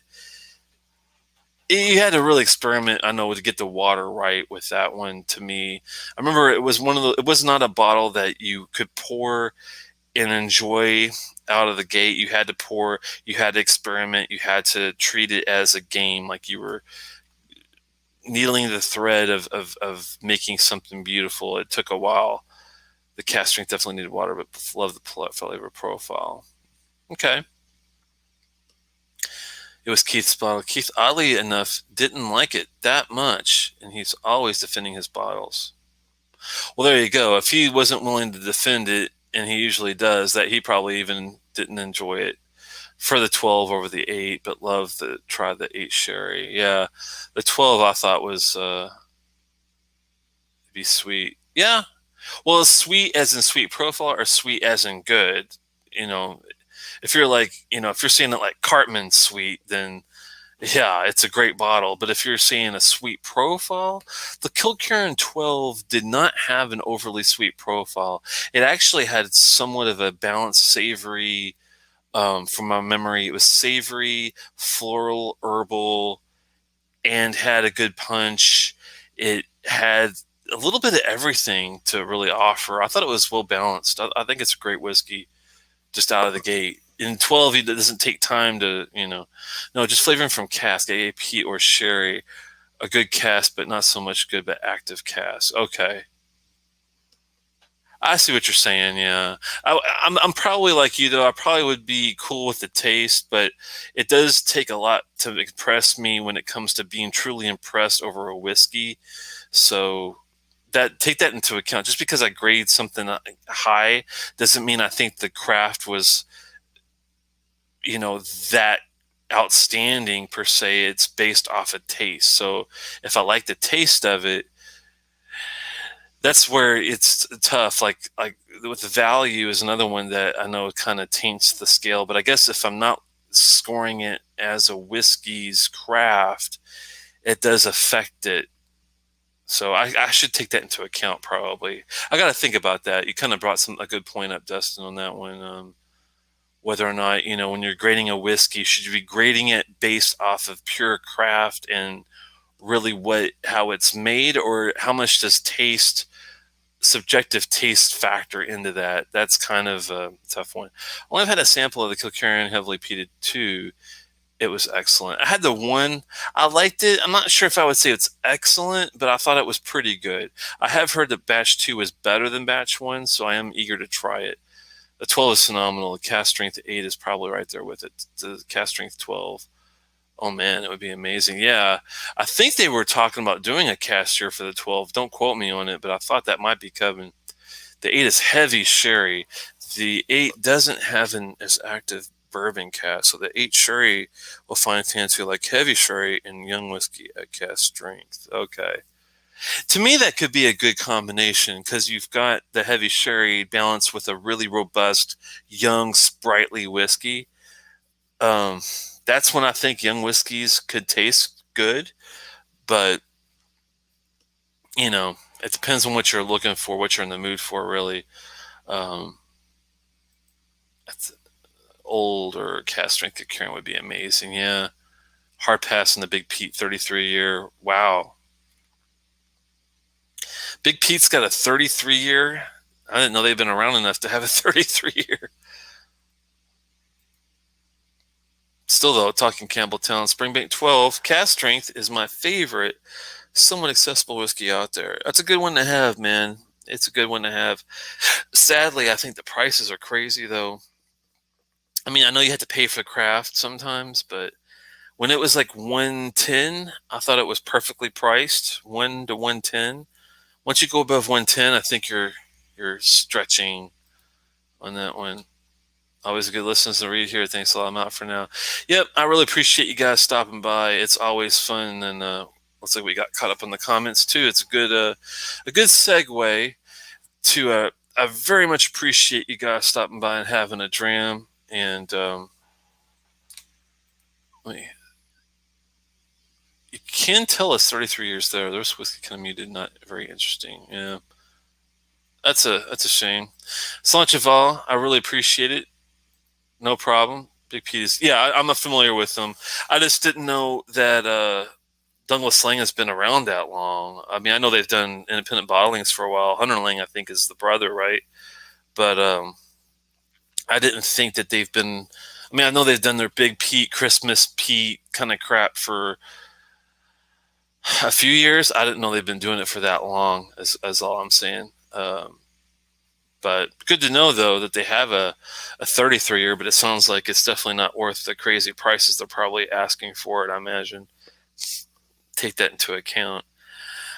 you had to really experiment, I know, to get the water right with that one. To me, I remember it was it was not a bottle that you could pour and enjoy out of the gate. You had to pour, you had to experiment, you had to treat it as a game, like you were needling the thread of making something beautiful. It took a while. The cast strength definitely needed water, but love the flavor profile. Okay. It was Keith's bottle. Keith, oddly enough, didn't like it that much, and he's always defending his bottles. Well, there you go. If he wasn't willing to defend it, and he usually does, that he probably even didn't enjoy it for the 12 over the 8, but loved to try the 8 sherry. Yeah, the 12 I thought was be sweet. Yeah, well, sweet as in sweet profile or sweet as in good. You know, if you're like, if you're seeing it like Cartman sweet, then yeah, it's a great bottle. But if you're seeing a sweet profile, the Kilkerran 12 did not have an overly sweet profile. It actually had somewhat of a balanced savory. From my memory, it was savory, floral, herbal, and had a good punch. It had a little bit of everything to really offer. I thought it was well balanced. I think it's a great whiskey just out of the gate. In 12, it doesn't take time to, no, just flavoring from cask, AAP or sherry, a good cask, but not so much good, but active cask. Okay. I see what you're saying. Yeah, I'm probably like you though. I probably would be cool with the taste, but it does take a lot to impress me when it comes to being truly impressed over a whiskey. So take that into account. Just because I grade something high doesn't mean I think the craft was, that outstanding per se. It's based off of taste. So if I like the taste of it, that's where it's tough. Like with the value is another one that I know kind of taints the scale. But I guess if I'm not scoring it as a whiskey's craft, it does affect it. So I should take that into account probably. I got to think about that. You kind of brought a good point up, Dustin, on that one. Whether or not, when you're grading a whiskey, should you be grading it based off of pure craft and really how it's made, or how much does subjective taste factor into that? That's kind of a tough one. Well, I've had a sample of the Kilkerran heavily peated 2. It was excellent. I had the one, I liked it. I'm not sure if I would say it's excellent, but I thought it was pretty good. I have heard that batch 2 was better than batch 1, so I am eager to try it. The 12 is phenomenal. The cast strength 8 is probably right there with it. The cast strength 12. Oh man, it would be amazing. Yeah, I think they were talking about doing a cast here for the 12. Don't quote me on it, but I thought that might be coming. The 8 is heavy sherry. The 8 doesn't have an as active bourbon cast, so the 8 sherry will find fancy like heavy sherry and young whiskey at cast strength. Okay. To me, that could be a good combination because you've got the heavy sherry balanced with a really robust, young, sprightly whiskey. That's when I think young whiskeys could taste good, but it depends on what you're looking for, what you're in the mood for, really. That's old or cast strength Kilkerran would be amazing. Yeah, hard pass in the Big Pete 33 year. Wow, Big Pete's got a 33 year. I didn't know they've been around enough to have a 33 year. Still, though, talking Campbelltown, Springbank 12, cast strength is my favorite somewhat accessible whiskey out there. That's a good one to have, man. It's a good one to have. Sadly, I think the prices are crazy, though. I mean, I know you have to pay for the craft sometimes, but when it was like 110, I thought it was perfectly priced, 1 to 110. Once you go above 110, I think you're stretching on that one. Always a good listen to read here. Thanks a lot. I'm out for now. Yep, I really appreciate you guys stopping by. It's always fun, and looks like we got caught up in the comments too. It's a good segue to. I very much appreciate you guys stopping by and having a dram. And you can tell us 33 years there. There's whiskey kind of muted, not very interesting. Yeah, that's a shame. Slancheval, I really appreciate it. No problem. Big P's. Yeah, I'm not familiar with them. I just didn't know that Douglas Lang has been around that long. I mean, I know they've done independent bottlings for a while. Hunter Lang, I think, is the brother, right? But I didn't think that they've been. I mean, I know they've done their Big Pete, Christmas Pete kind of crap for a few years. I didn't know they've been doing it for that long, as all I'm saying. But good to know, though, that they have a 33-year, but it sounds like it's definitely not worth the crazy prices they're probably asking for it, I imagine. Take that into account.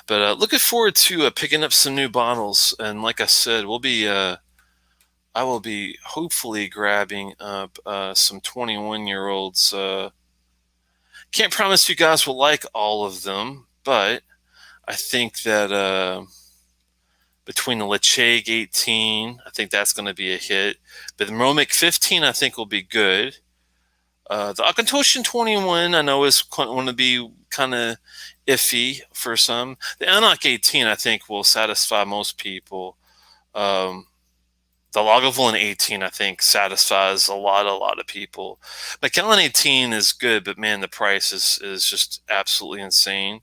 But looking forward to picking up some new bottles. And like I said, I will be hopefully grabbing up some 21-year-olds. Can't promise you guys will like all of them, but I think that between the Lecheg 18, I think that's going to be a hit. But the Romic 15, I think, will be good. The Akantoshan 21, I know, is going to be kind of iffy for some. The Anak 18, I think, will satisfy most people. The Lagavulin 18, I think, satisfies a lot of people. Macallan 18 is good, but man, the price is just absolutely insane.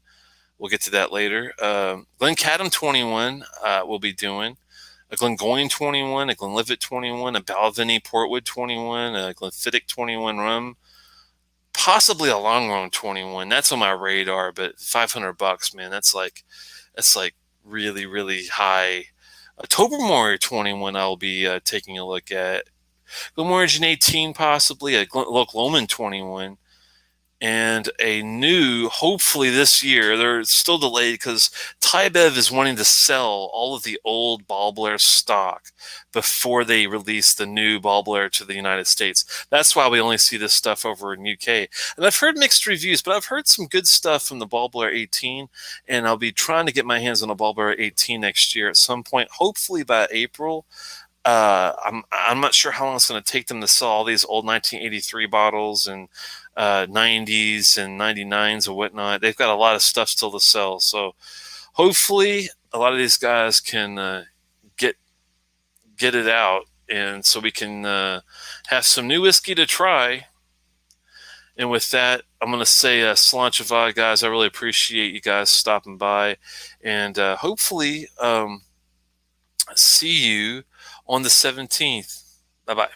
We'll get to that later. Glencadam 21 we'll be doing. A Glengoyne 21, a Glenlivet 21, a Balvenie Portwood 21, a Glenfiddich 21 rum, possibly a Longroad 21. That's on my radar, but $500, man, that's like really high. A Tobermory 21 I'll be taking a look at. Glenmorangie 18 possibly, a Loch Lomond 21. And a new, hopefully this year, they're still delayed because Tybev is wanting to sell all of the old Balblair stock before they release the new Balblair to the United States. That's why we only see this stuff over in UK. And I've heard mixed reviews, but I've heard some good stuff from the Balblair 18, and I'll be trying to get my hands on a Balblair 18 next year at some point, hopefully by April. I'm not sure how long it's going to take them to sell all these old 1983 bottles and 90s and 99s and whatnot. They've got a lot of stuff still to sell, so hopefully a lot of these guys can get it out, and so we can have some new whiskey to try. And with that, I'm going to say Slanchava, guys. I really appreciate you guys stopping by, and hopefully see you on the 17th. Bye-bye.